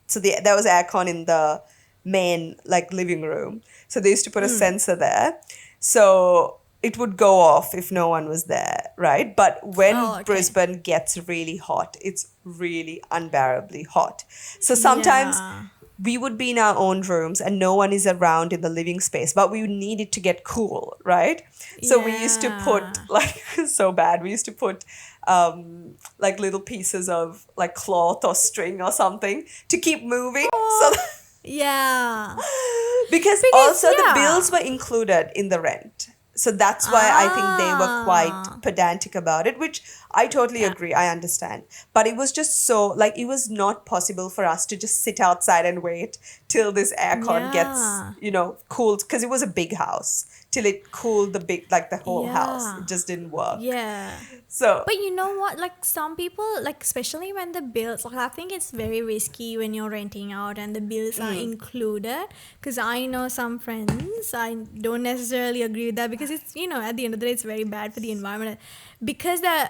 Speaker 1: So there was aircon in the main like living room. So they used to put a sensor there. So it would go off if no one was there, right? But when
Speaker 2: Oh, okay.
Speaker 1: Brisbane gets really hot, it's really unbearably hot. So sometimes
Speaker 2: Yeah.
Speaker 1: we would be in our own rooms and no one is around in the living space, but we need it to get cool, right? So we used to put like so bad. We used to put like little pieces of like cloth or string or something to keep moving. So
Speaker 2: Yeah.
Speaker 1: because also the bills were included in the rent. So that's why I think they were quite pedantic about it, which I totally agree. I understand. But it was just so, like, it was not possible for us to just sit outside and wait till this aircon gets, cooled. Because it was a big house. Till it cooled the whole house. It just didn't work.
Speaker 2: Yeah.
Speaker 1: So,
Speaker 2: But you know what? Like, some people, like, especially when the bills, like, I think it's very risky when you're renting out and the bills are included. Because I know some friends, I don't necessarily agree with that, because it's, at the end of the day, it's very bad for the environment. because the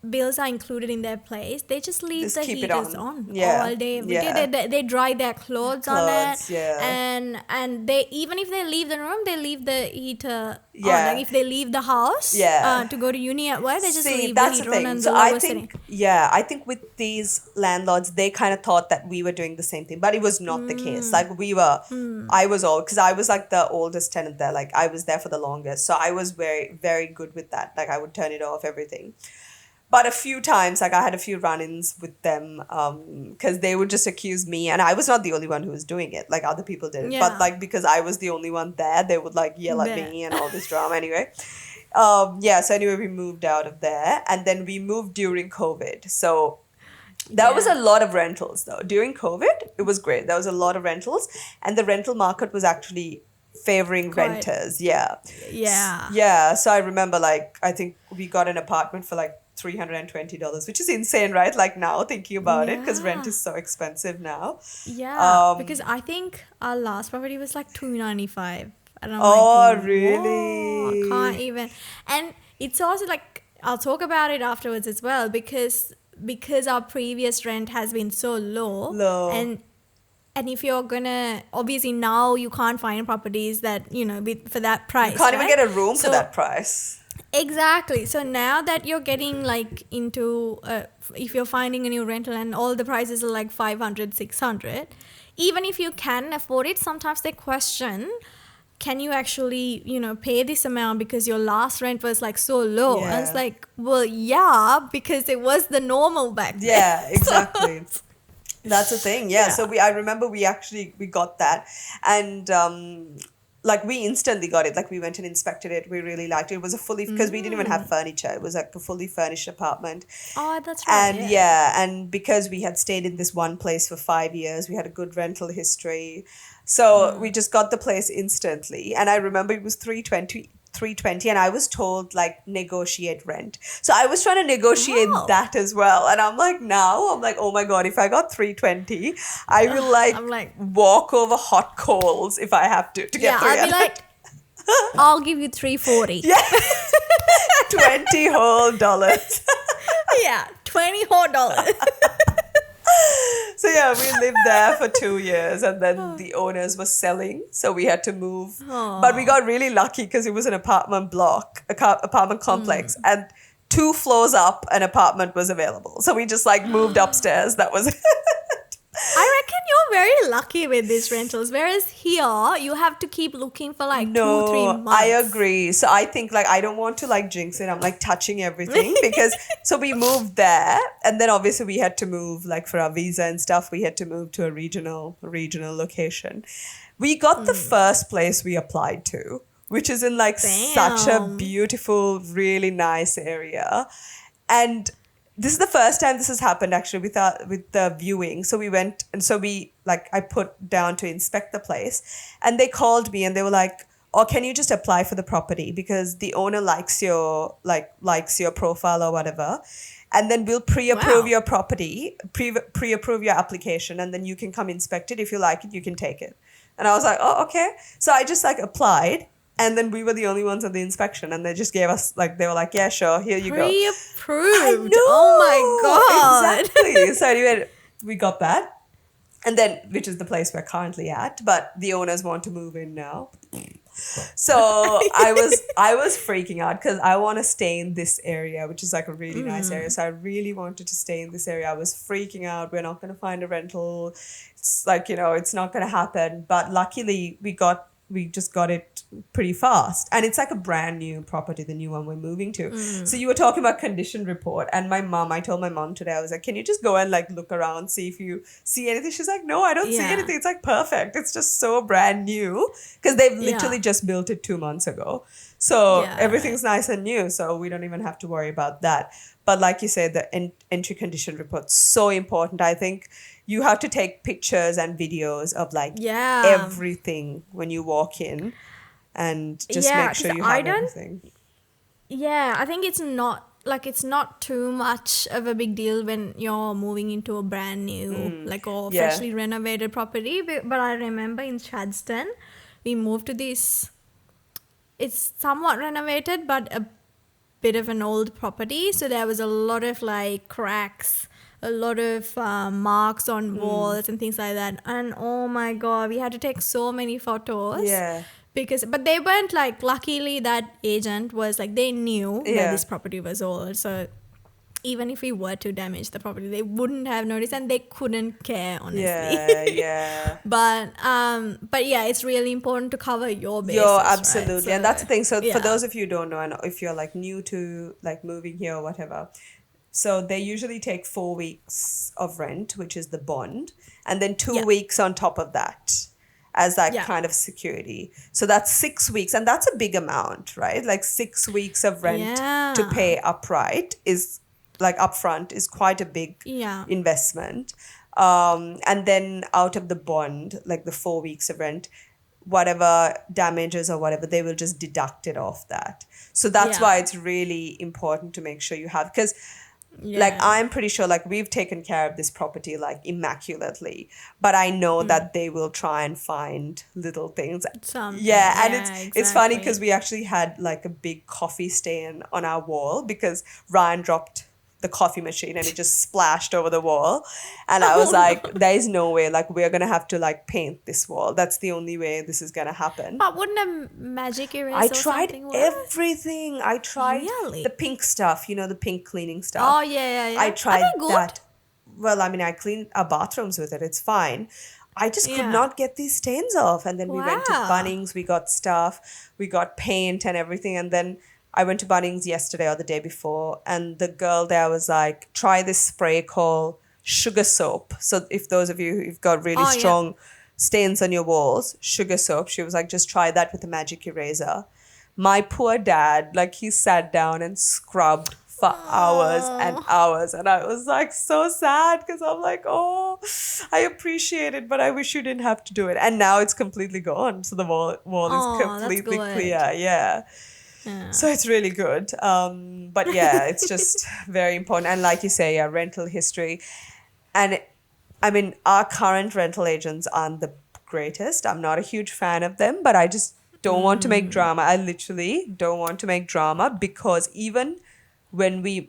Speaker 2: bills are included in their place, they just leave
Speaker 1: Just
Speaker 2: the
Speaker 1: keep it
Speaker 2: heaters
Speaker 1: on.
Speaker 2: on
Speaker 1: Yeah.
Speaker 2: all day every day.
Speaker 1: Yeah.
Speaker 2: They dry their clothes on it,
Speaker 1: Clothes, yeah.
Speaker 2: and they, even if they leave the room, they leave the heater on.
Speaker 1: Yeah.
Speaker 2: Like if they leave the house
Speaker 1: Yeah.
Speaker 2: to go to uni at work, they just
Speaker 1: See,
Speaker 2: leave the
Speaker 1: that's the
Speaker 2: heater on
Speaker 1: thing.
Speaker 2: and
Speaker 1: So
Speaker 2: the
Speaker 1: I
Speaker 2: lower setting.
Speaker 1: think, yeah, I think with these landlords, they kind of thought that we were doing the same thing, but it was not the case. Like we were, I was old because I was like the oldest tenant there. Like I was there for the longest, so I was very, very good with that. Like I would turn it off, everything. But a few times, like I had a few run-ins with them, because they would just accuse me, and I was not the only one who was doing it. Like other people did it, but
Speaker 2: Yeah.
Speaker 1: like because I was the only one there, they would like yell at
Speaker 2: Bet.
Speaker 1: me and all this drama. Anyway, yeah. So anyway, we moved out of there, and then we moved during COVID. So that was a
Speaker 2: Yeah.
Speaker 1: lot of rentals though. During COVID, it was great. There was a lot of rentals, and the rental market was actually favoring
Speaker 2: Quite.
Speaker 1: renters. Yeah.
Speaker 2: Yeah.
Speaker 1: Yeah. So I remember, like, I think we got an apartment for like $320, which is insane, right? Like now thinking about it, because rent
Speaker 2: Yeah.
Speaker 1: is so expensive now.
Speaker 2: Yeah, because I think our last property was like $295, and I'm
Speaker 1: Oh,
Speaker 2: like, whoa,
Speaker 1: really?
Speaker 2: I can't even. And it's also like, I'll talk about it afterwards as well, because our previous rent has been so low,
Speaker 1: Low.
Speaker 2: and if you're gonna, obviously now you can't find properties that, you know, for that price.
Speaker 1: You can't even
Speaker 2: right?
Speaker 1: get a room for
Speaker 2: So-
Speaker 1: that price.
Speaker 2: Exactly. So now that you're getting like into, if you're finding a new rental and all the prices are like 500, 600, even if you can afford it, sometimes they question, can you actually, you know, pay this amount because your last rent was like so low? And it's
Speaker 1: Yeah.
Speaker 2: like, well, yeah, because it was the normal back then.
Speaker 1: Yeah, exactly. That's the thing. Yeah.
Speaker 2: Yeah.
Speaker 1: So I remember we got that, and like we instantly got it. Like we went and inspected it. We really liked it. It was a fully, because we didn't even have furniture. It was like a fully furnished apartment.
Speaker 2: Oh, that's right.
Speaker 1: And yeah, and because we had stayed in this one place for 5 years, we had a good rental history. So we just got the place instantly. And I remember it was 320, and I was told like negotiate rent. So I was trying to negotiate
Speaker 2: Wow.
Speaker 1: that as well. And I'm like, now I'm like, oh my God, if I got 320, I will
Speaker 2: I'm like-
Speaker 1: walk over hot coals if I have to get
Speaker 2: Yeah, I'll be
Speaker 1: 300.
Speaker 2: like, I'll give you 340.
Speaker 1: Yeah. 20 whole dollars.
Speaker 2: Yeah, $20 whole.
Speaker 1: So yeah, we lived there for 2 years, and then the owners were selling, so we had to move. But we got really lucky because it was an apartment block, apartment complex, and 2 floors up, an apartment was available. So we just like moved upstairs. That was it.
Speaker 2: I reckon you're very lucky with these rentals, whereas here you have to keep looking for like 2-3 months.
Speaker 1: I agree. So I think like I don't want to like jinx it. I'm like touching everything because so we moved there, and then obviously we had to move like for our visa and stuff. We had to move to a regional location. We got the first place we applied to, which is in like such a
Speaker 2: Damn.
Speaker 1: beautiful, really nice area, and this is the first time this has happened actually with the viewing. So we went, and so we like I put down to inspect the place, and they called me and they were like, "Oh, can you just apply for the property because the owner likes your profile or whatever, and then we'll pre-approve
Speaker 2: Wow.
Speaker 1: your property, pre-approve your application, and then you can come inspect it. If you like it, you can take it." And I was like, "Oh, okay." So I just like applied. And then we were the only ones on the inspection, and they just gave us like they were like, "Yeah, sure, here you go."
Speaker 2: Pre-approved.
Speaker 1: I
Speaker 2: Oh my God.
Speaker 1: Exactly. So anyway, we got that, and then which is the place we're currently at, but the owners want to move in now. So I was freaking out because I want to stay in this area, which is like a really nice area. So I really wanted to stay in this area. I was freaking out. We're not going to find a rental. It's like, it's not going to happen. But luckily we just got it pretty fast, and it's like a brand new property, the new one we're moving to. So you were talking about condition report, and I told my mom today, I was like, can you just go and like look around, see if you see anything? She's like, no, I don't see
Speaker 2: Yeah.
Speaker 1: anything. It's like perfect. It's just so brand new because they've literally
Speaker 2: Yeah.
Speaker 1: just built it 2 months ago. So
Speaker 2: Yeah,
Speaker 1: everything's nice and new, so we don't even have to worry about that. But like you said, the entry condition report, so important. I think you have to take pictures and videos of like
Speaker 2: Yeah.
Speaker 1: everything when you walk in, and just
Speaker 2: Yeah,
Speaker 1: make sure
Speaker 2: 'cause
Speaker 1: you
Speaker 2: I
Speaker 1: have
Speaker 2: don't-
Speaker 1: everything.
Speaker 2: Yeah, I think it's not too much of a big deal when you're moving into a brand new, or
Speaker 1: Yeah.
Speaker 2: freshly renovated property. But I remember in Chadston, we moved to this. It's somewhat renovated, but bit of an old property, so there was a lot of like cracks, a lot of marks on walls and things like that. And oh my god, we had to take so many photos.
Speaker 1: Yeah.
Speaker 2: But they weren't like, luckily that agent was like, they knew that
Speaker 1: Yeah.
Speaker 2: this property was old, so even if we were to damage the property, they wouldn't have noticed, and they couldn't care, honestly.
Speaker 1: Yeah.
Speaker 2: But yeah, it's really important to cover your bases.
Speaker 1: Absolutely.
Speaker 2: Right?
Speaker 1: And that's the thing. So for
Speaker 2: yeah.
Speaker 1: those of you who don't know, and if you're like new to like moving here or whatever, so they usually take 4 weeks of rent, which is the bond, and then 2
Speaker 2: Yeah.
Speaker 1: weeks on top of that as that
Speaker 2: Yeah.
Speaker 1: kind of security. So that's 6 weeks, and that's a big amount, right? Like 6 weeks of rent to
Speaker 2: Yeah.
Speaker 1: pay upright is like upfront is quite a big
Speaker 2: Yeah.
Speaker 1: investment. And then out of the bond, like the 4 weeks of rent, whatever damages or whatever, they will just deduct it off that. So that's
Speaker 2: Yeah.
Speaker 1: why it's really important to make sure you have, because
Speaker 2: Yeah.
Speaker 1: like I'm pretty sure like we've taken care of this property like immaculately, but I know that they will try and find little things.
Speaker 2: Something.
Speaker 1: Yeah, and
Speaker 2: Yeah,
Speaker 1: it's funny
Speaker 2: exactly.
Speaker 1: because we actually had like a big coffee stain on our wall because Ryan dropped the coffee machine and it just splashed over the wall, and I was
Speaker 2: Oh,
Speaker 1: like, there is no way, like we're gonna have to like paint this wall. That's the only way this is gonna happen.
Speaker 2: But wouldn't a magic eraser
Speaker 1: I
Speaker 2: or
Speaker 1: tried
Speaker 2: something work?
Speaker 1: everything. I tried
Speaker 2: Really?
Speaker 1: the pink stuff, the pink cleaning stuff.
Speaker 2: Oh, yeah.
Speaker 1: I
Speaker 2: Are
Speaker 1: tried
Speaker 2: they good?
Speaker 1: that. Well, I mean, I cleaned our bathrooms with it. It's fine. I just could
Speaker 2: Yeah.
Speaker 1: not get these stains off. And then we went to
Speaker 2: Wow.
Speaker 1: Bunnings. We got stuff. We got paint and everything. And then I went to Bunnings yesterday or the day before. And the girl there was like, try this spray called sugar soap. So if those of you who've got really
Speaker 2: Oh, yeah.
Speaker 1: strong stains on your walls, sugar soap. She was like, just try that with a magic eraser. My poor dad, like he sat down and scrubbed for hours and hours, and I was like so sad because I'm like, oh, I appreciate it, but I wish you didn't have to do it. And now it's completely gone, so the wall
Speaker 2: Oh,
Speaker 1: is
Speaker 2: that's
Speaker 1: completely
Speaker 2: good.
Speaker 1: clear. Yeah.
Speaker 2: Yeah.
Speaker 1: So it's really good. But yeah, it's just very important. And like you say, yeah, rental history. And I mean, our current rental agents aren't the greatest. I'm not a huge fan of them, but I just don't want to make drama. I literally don't want to make drama because even when we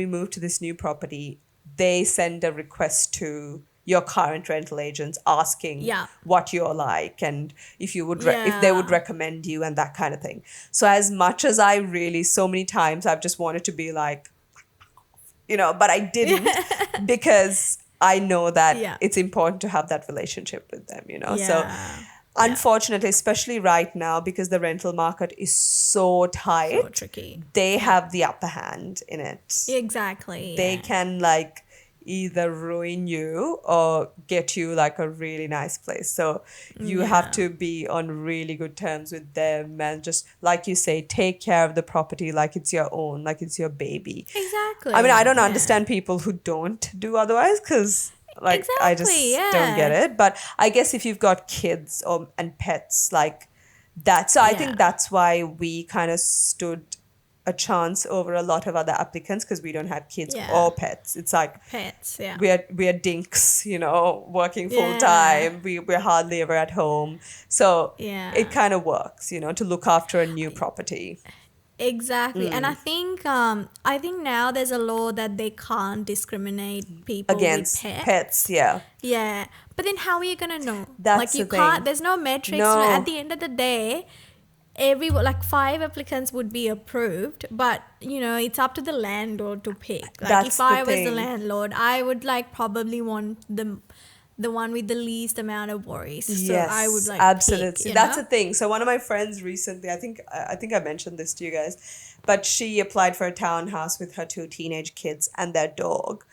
Speaker 1: moved to this new property, they send a request to your current rental agents asking
Speaker 2: Yeah.
Speaker 1: what you're like and if you would if they would
Speaker 2: Yeah.
Speaker 1: recommend you and that kind of thing. So as much as I really so many times I've just wanted to be like, but I didn't because I know that
Speaker 2: Yeah.
Speaker 1: it's important to have that relationship with them, So
Speaker 2: Yeah.
Speaker 1: unfortunately, especially right now, because the rental market is so tight,
Speaker 2: So tricky.
Speaker 1: they have the upper hand in it.
Speaker 2: Exactly.
Speaker 1: They
Speaker 2: yeah.
Speaker 1: can like either ruin you or get you like a really nice place. So you have
Speaker 2: Yeah.
Speaker 1: to be on really good terms with them and just, like you say, take care of the property like it's your own, like it's your baby.
Speaker 2: Exactly.
Speaker 1: I mean, I don't
Speaker 2: yeah.
Speaker 1: understand people who don't do otherwise because like I just
Speaker 2: Exactly,
Speaker 1: don't get
Speaker 2: yeah.
Speaker 1: it. But I guess if you've got kids and pets like that, so I think
Speaker 2: Yeah.
Speaker 1: that's why we kind of stood a chance over a lot of other applicants because we don't have kids
Speaker 2: Yeah.
Speaker 1: or pets. It's like
Speaker 2: Pets, yeah.
Speaker 1: we're dinks, working full
Speaker 2: Yeah.
Speaker 1: time. We're hardly ever at home. So
Speaker 2: Yeah.
Speaker 1: it kind of works, to look after a new property.
Speaker 2: Exactly. And
Speaker 1: Mm.
Speaker 2: I think now there's a law that they can't discriminate people
Speaker 1: Against
Speaker 2: with pets.
Speaker 1: pets, yeah.
Speaker 2: Yeah. But then how are you gonna know?
Speaker 1: That's
Speaker 2: like you
Speaker 1: the
Speaker 2: can't
Speaker 1: thing.
Speaker 2: there's no metrics.
Speaker 1: No.
Speaker 2: At the end of the day, like 5 applicants would be approved, but it's up to the landlord to pick. Like
Speaker 1: That's
Speaker 2: if
Speaker 1: the
Speaker 2: I was the
Speaker 1: thing.
Speaker 2: landlord, I would like probably want the one with the least amount of worries. So
Speaker 1: Yes,
Speaker 2: I would like
Speaker 1: absolutely.
Speaker 2: pick,
Speaker 1: That's the thing. So one of my friends recently, I think I mentioned this to you guys, but she applied for a townhouse with her 2 teenage kids and their dog,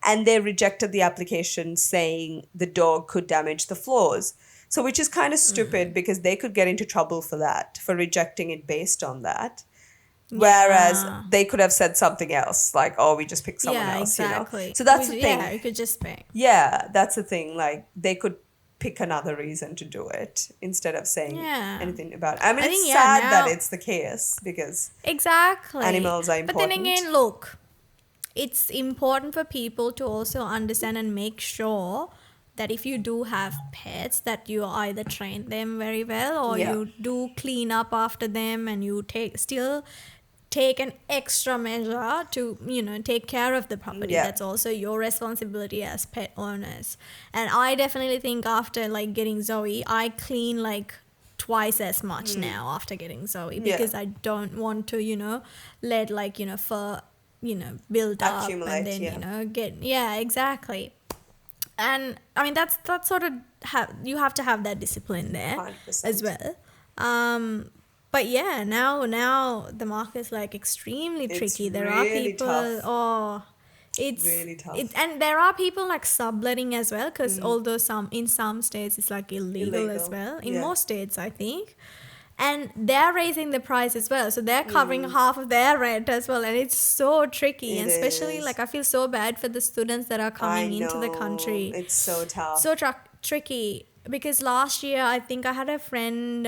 Speaker 1: and they rejected the application saying the dog could damage the floors. So which is kind of stupid because they could get into trouble for that, for rejecting it based on that. Whereas
Speaker 2: Yeah.
Speaker 1: they could have said something else, like, oh, we just picked someone
Speaker 2: yeah,
Speaker 1: else,
Speaker 2: exactly.
Speaker 1: So that's the thing.
Speaker 2: Yeah, you could just pick.
Speaker 1: Yeah, that's the thing. Like they could pick another reason to do it instead of saying
Speaker 2: Yeah.
Speaker 1: anything about it. I mean,
Speaker 2: I
Speaker 1: it's
Speaker 2: think, yeah,
Speaker 1: sad that
Speaker 2: now-
Speaker 1: it's the case because
Speaker 2: Exactly.
Speaker 1: Animals are
Speaker 2: But then
Speaker 1: important.
Speaker 2: again, look, it's important for people to also understand and make sure that if you do have pets, that you either train them very well or
Speaker 1: Yeah.
Speaker 2: you do clean up after them and you still take an extra measure to, take care of the property.
Speaker 1: Yeah.
Speaker 2: That's also your responsibility as pet owners. And I definitely think after like getting Zoe, I clean like twice as much now after getting Zoe, because I don't want to, let like, fur, build up
Speaker 1: Accumulate,
Speaker 2: and then, exactly. And I mean, that's sort of you have to have that discipline there
Speaker 1: 100%.
Speaker 2: as well. But yeah, now the market's like extremely
Speaker 1: It's
Speaker 2: tricky. There are
Speaker 1: really
Speaker 2: people,
Speaker 1: tough.
Speaker 2: it's
Speaker 1: Really tough.
Speaker 2: and there are people like subletting as well, because although in some states it's like illegal as well, in most states I think, and they're raising the price as well, so they're covering half of their rent as well, and it's so tricky. And especially like I feel so bad for the students that are coming into the country.
Speaker 1: It's so tough.
Speaker 2: So tricky, because last year I think I had a friend,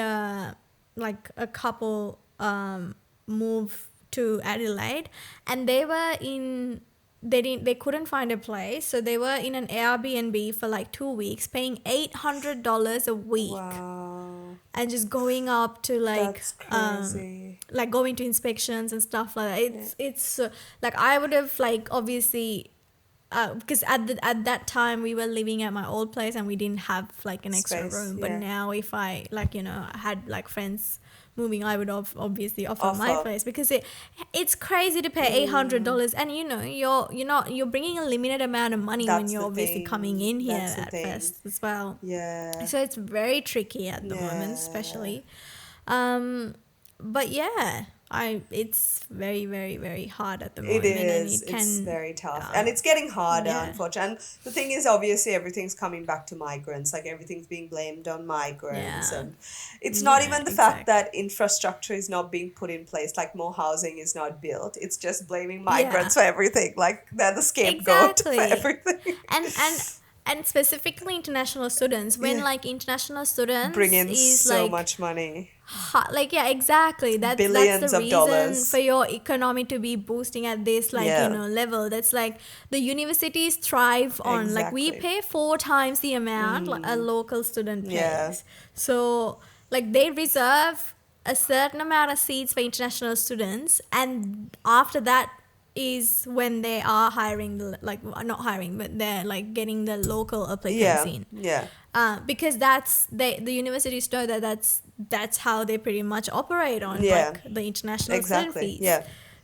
Speaker 2: like a couple, move to Adelaide, and they couldn't find a place, so they were in an Airbnb for like 2 weeks, paying $800 a week.
Speaker 1: Wow.
Speaker 2: And just going up to like
Speaker 1: That's crazy.
Speaker 2: like going to inspections and stuff like that. It's like I would have like obviously, because at that time we were living at my old place and we didn't have like an extra
Speaker 1: Space,
Speaker 2: room. But now if I like had like friends moving, I would obviously offer my place, because it's crazy to pay $800, and you're bringing a limited amount of money when you're obviously coming in here at first as well.
Speaker 1: Yeah.
Speaker 2: So it's very tricky at the moment, especially. But yeah, it's very, very, very hard at the moment.
Speaker 1: It is.
Speaker 2: And
Speaker 1: It's very tough. And it's getting harder, unfortunately. And the thing is, obviously, everything's coming back to migrants. Like, everything's being blamed on migrants. And it's not even the fact that infrastructure is not being put in place, like more housing is not built. It's just blaming migrants for everything. Like, they're the scapegoat for everything.
Speaker 2: And specifically international students, when like international students
Speaker 1: bring in so
Speaker 2: like,
Speaker 1: much money.
Speaker 2: Exactly. That's
Speaker 1: Billions
Speaker 2: the
Speaker 1: of
Speaker 2: reason
Speaker 1: dollars
Speaker 2: for your economy to be boosting at this like level. That's like the universities thrive on like we pay 4 times the amount like a local student pays. So like they reserve a certain amount of seats for international students, and after that is when they are hiring not hiring, but they're like getting the local applicants in. Because the universities know that's how they pretty much operate on like the international student fees.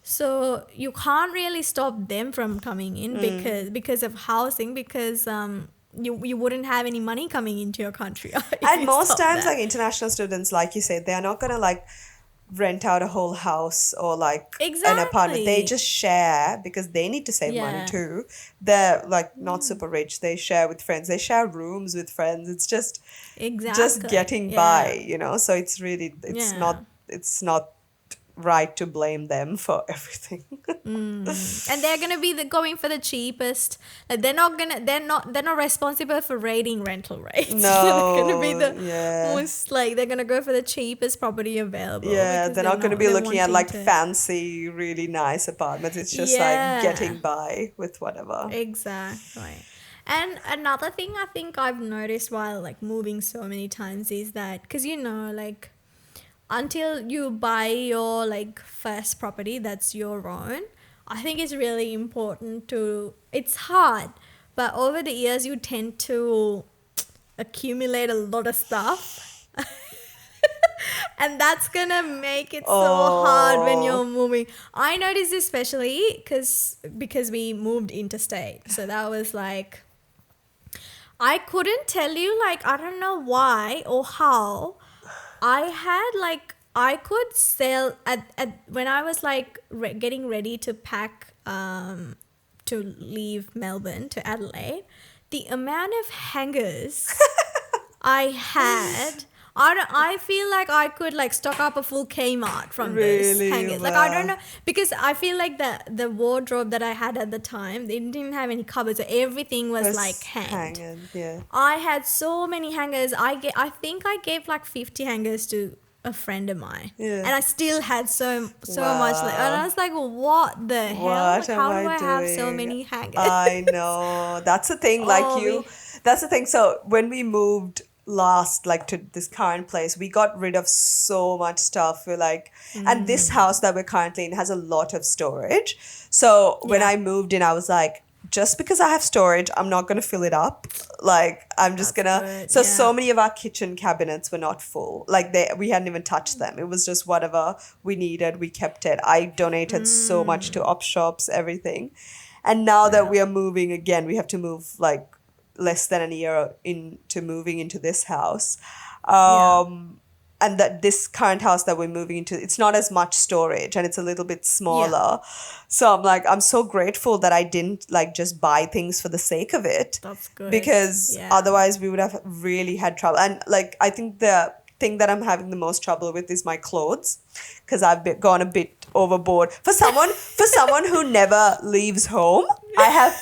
Speaker 2: So you can't really stop them from coming in because of housing, because you wouldn't have any money coming into your country.
Speaker 1: And most times like international students, like you said, they're not gonna like rent out a whole house or like an apartment. They just share because they need to save money too. They're like not super rich. They share with friends. They share rooms with friends. It's just getting by, So it's really it's not right to blame them for everything.
Speaker 2: And they're gonna be going for the cheapest. Like they're not responsible for rating rental rates.
Speaker 1: No,
Speaker 2: they're gonna be the most like they're gonna go for the cheapest property available.
Speaker 1: Yeah, they're not gonna be looking at like fancy, really nice apartments. It's just like getting by with whatever.
Speaker 2: Exactly. And another thing I think I've noticed while like moving so many times is that, because like until you buy your like first property that's your own, I think it's really important it's hard, but over the years you tend to accumulate a lot of stuff. And that's gonna make it so hard when you're moving. I noticed especially because we moved interstate, so that was like, I couldn't tell you, like, I don't know why or how I could sell at when I was like getting ready to pack to leave Melbourne to Adelaide, the amount of hangers I had, I feel like I could like stock up a full Kmart from those hangers. Like I don't know, because I feel like the wardrobe that I had at the time, they didn't have any cupboards, so everything was like hanged. I had so many hangers. I think I gave like 50 hangers to a friend of mine, and I still had so much and I was like, what the hell? Like, how do I have so many hangers?
Speaker 1: I know, that's the thing. That's the thing. So when we moved last, like to this current place, we got rid of so much stuff. We're like, and this house that we're currently in has a lot of storage. So when
Speaker 2: Yeah.
Speaker 1: I moved in, I was like, just because I have storage, I'm not going to fill it up. Like, I'm just
Speaker 2: That's
Speaker 1: going to.
Speaker 2: good,
Speaker 1: So
Speaker 2: yeah.
Speaker 1: many of our kitchen cabinets were not full. Like, we hadn't even touched them. It was just whatever we needed, we kept it. I donated so much to op shops, everything. And now that
Speaker 2: Yeah.
Speaker 1: we are moving again, we have to move like less than a year into moving into this house. And that this current house that we're moving into, it's not as much storage and it's a little bit smaller. So I'm like, I'm so grateful that I didn't like just buy things for the sake of it.
Speaker 2: That's good.
Speaker 1: Because
Speaker 2: Yeah.
Speaker 1: otherwise we would have really had trouble. And like, I think the thing that I'm having the most trouble with is my clothes, because I've gone a bit overboard. For someone who never leaves home, I have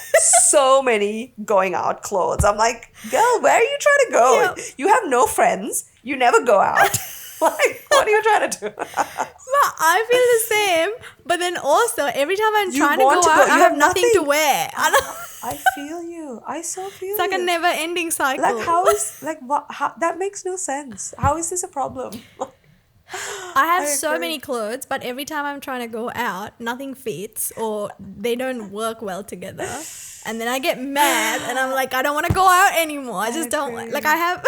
Speaker 1: so many going out clothes. I'm like, girl, where are you trying to go?
Speaker 2: Yeah.
Speaker 1: You have no friends. You never go out. Like, what are you trying to do?
Speaker 2: Well, I feel the same, but then also every time I'm
Speaker 1: You
Speaker 2: trying to go
Speaker 1: want to
Speaker 2: out,
Speaker 1: go,
Speaker 2: I
Speaker 1: you
Speaker 2: have
Speaker 1: have
Speaker 2: nothing to
Speaker 1: nothing.
Speaker 2: wear.
Speaker 1: I feel you. I so feel
Speaker 2: It's like a
Speaker 1: you.
Speaker 2: never-ending cycle.
Speaker 1: Like, how is, like, what? How, that makes no sense. How is this a problem?
Speaker 2: I have
Speaker 1: I
Speaker 2: so
Speaker 1: agree.
Speaker 2: many clothes, but every time I'm trying to go out, nothing fits or they don't work well together. And then I get mad and I'm like, I don't want to go out anymore. I just don't
Speaker 1: agree.
Speaker 2: like I have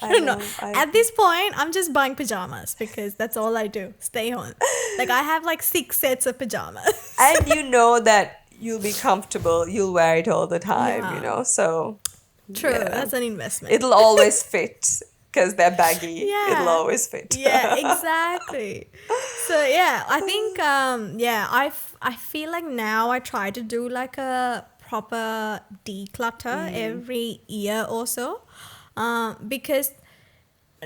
Speaker 2: I don't know.
Speaker 1: I
Speaker 2: At this point, I'm just buying pajamas because that's all I do. Stay home. Like I have like 6 sets of pajamas.
Speaker 1: And you know that you'll be comfortable. You'll wear it all the time,
Speaker 2: Yeah.
Speaker 1: you know? So
Speaker 2: True,
Speaker 1: yeah.
Speaker 2: that's an investment.
Speaker 1: It'll always fit because they're baggy.
Speaker 2: Yeah.
Speaker 1: It'll always fit.
Speaker 2: Yeah, exactly. So yeah, I think I feel like now I try to do like a proper declutter every year or so, because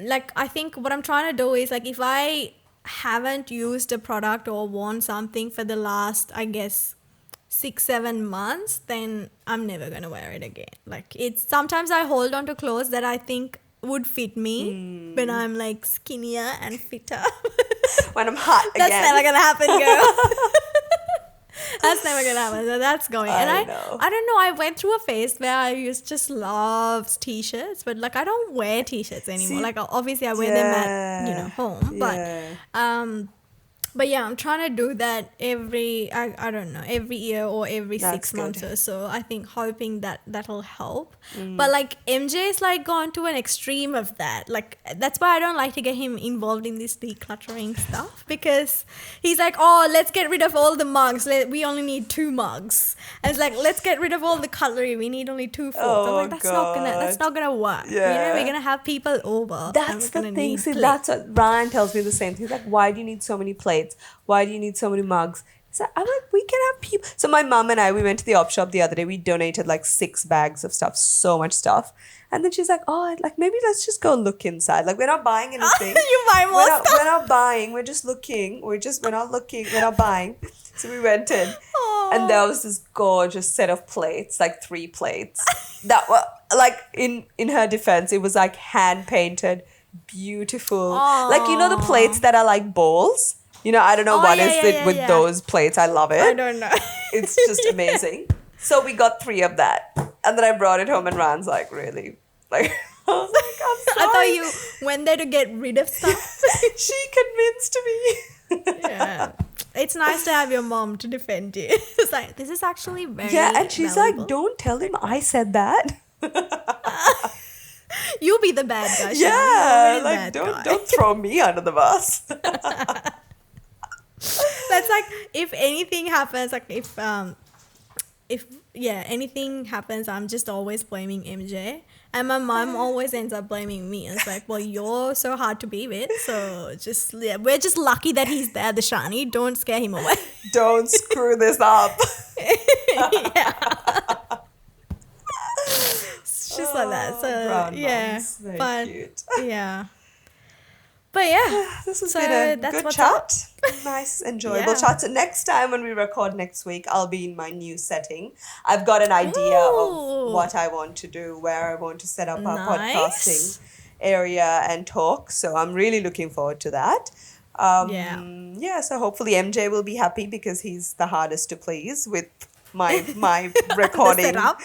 Speaker 2: like I think what I'm trying to do is like if I haven't used a product or worn something for the last, I guess, 6-7 months, then I'm never gonna wear it again. Like it's sometimes I hold on to clothes that I think would fit me when I'm like skinnier and fitter.
Speaker 1: When I'm hot
Speaker 2: That's
Speaker 1: again.
Speaker 2: never gonna happen, girl. That's never gonna happen. So that's going. And
Speaker 1: I
Speaker 2: I
Speaker 1: know.
Speaker 2: don't know. I went through a phase where I used just loved t-shirts, but like I don't wear t-shirts anymore.
Speaker 1: See,
Speaker 2: like obviously I wear them at
Speaker 1: yeah,
Speaker 2: home,
Speaker 1: yeah.
Speaker 2: but yeah, I'm trying to do that every I don't know, every year or every
Speaker 1: That's
Speaker 2: 6 months
Speaker 1: good.
Speaker 2: or so. I think hoping that that'll help. But like MJ's like gone to an extreme of that. Like that's why I don't like to get him involved in this decluttering stuff, because he's like, oh, let's get rid of all the mugs. We only need 2 mugs. And it's like, let's get rid of all the cutlery. We need only 2 forks. I'm like, that's not gonna work. You know,
Speaker 1: Yeah.
Speaker 2: we're gonna have people over. and
Speaker 1: That's
Speaker 2: we're
Speaker 1: the
Speaker 2: gonna
Speaker 1: thing.
Speaker 2: need
Speaker 1: See,
Speaker 2: plates.
Speaker 1: that's what Ryan tells me the same thing. He's like, why do you need so many plates? Why do you need so many mugs? So I'm like, we can have people. So my mom and I, we went to the op shop the other day. We donated like 6 bags of stuff, so much stuff. And then she's like, oh, like maybe let's just go look inside. Like we're not buying anything.
Speaker 2: You buy more stuff.
Speaker 1: We're not buying. We're just looking. We're not looking. We're not buying. So we went in, and there was this gorgeous set of plates, like 3 plates. That were like in her defense, it was like hand painted, beautiful. Like you know the plates that are like bowls. You know, I don't know
Speaker 2: Oh,
Speaker 1: what
Speaker 2: yeah,
Speaker 1: is
Speaker 2: yeah,
Speaker 1: it
Speaker 2: yeah,
Speaker 1: with
Speaker 2: yeah.
Speaker 1: those plates. I love it.
Speaker 2: I don't know.
Speaker 1: It's just amazing. So we got 3 of that, and then I brought it home, and Ran's like, really, like. I was like, I'm sorry.
Speaker 2: I thought you went there to get rid of stuff.
Speaker 1: She convinced me.
Speaker 2: Yeah. It's nice to have your mom to defend you. It's like, this is actually very
Speaker 1: Yeah, and she's
Speaker 2: valuable.
Speaker 1: like, don't tell him I said that.
Speaker 2: You be the bad guy. Shenali.
Speaker 1: Yeah,
Speaker 2: You're really
Speaker 1: like
Speaker 2: bad guy.
Speaker 1: don't throw me under the bus.
Speaker 2: That's like, if anything happens, like if anything happens, I'm just always blaming MJ. And my mom always ends up blaming me. And it's like, well, you're so hard to be with. So we're just lucky that he's there, the Shani. Don't scare him away.
Speaker 1: Don't screw this up.
Speaker 2: It's just like that. So
Speaker 1: Brown
Speaker 2: yeah.
Speaker 1: mums, very
Speaker 2: But
Speaker 1: cute.
Speaker 2: yeah. But yeah.
Speaker 1: This has
Speaker 2: So
Speaker 1: been a
Speaker 2: that's
Speaker 1: good
Speaker 2: what's
Speaker 1: chat. Nice, enjoyable
Speaker 2: Yeah.
Speaker 1: chat. So next time when we record next week, I'll be in my new setting. I've got an idea
Speaker 2: Ooh.
Speaker 1: of what I want to do, where I want to set up our
Speaker 2: Nice.
Speaker 1: podcasting area and talk. So I'm really looking forward to that.
Speaker 2: Yeah.
Speaker 1: Yeah, so hopefully MJ will be happy because he's the hardest to please with my recording
Speaker 2: setup.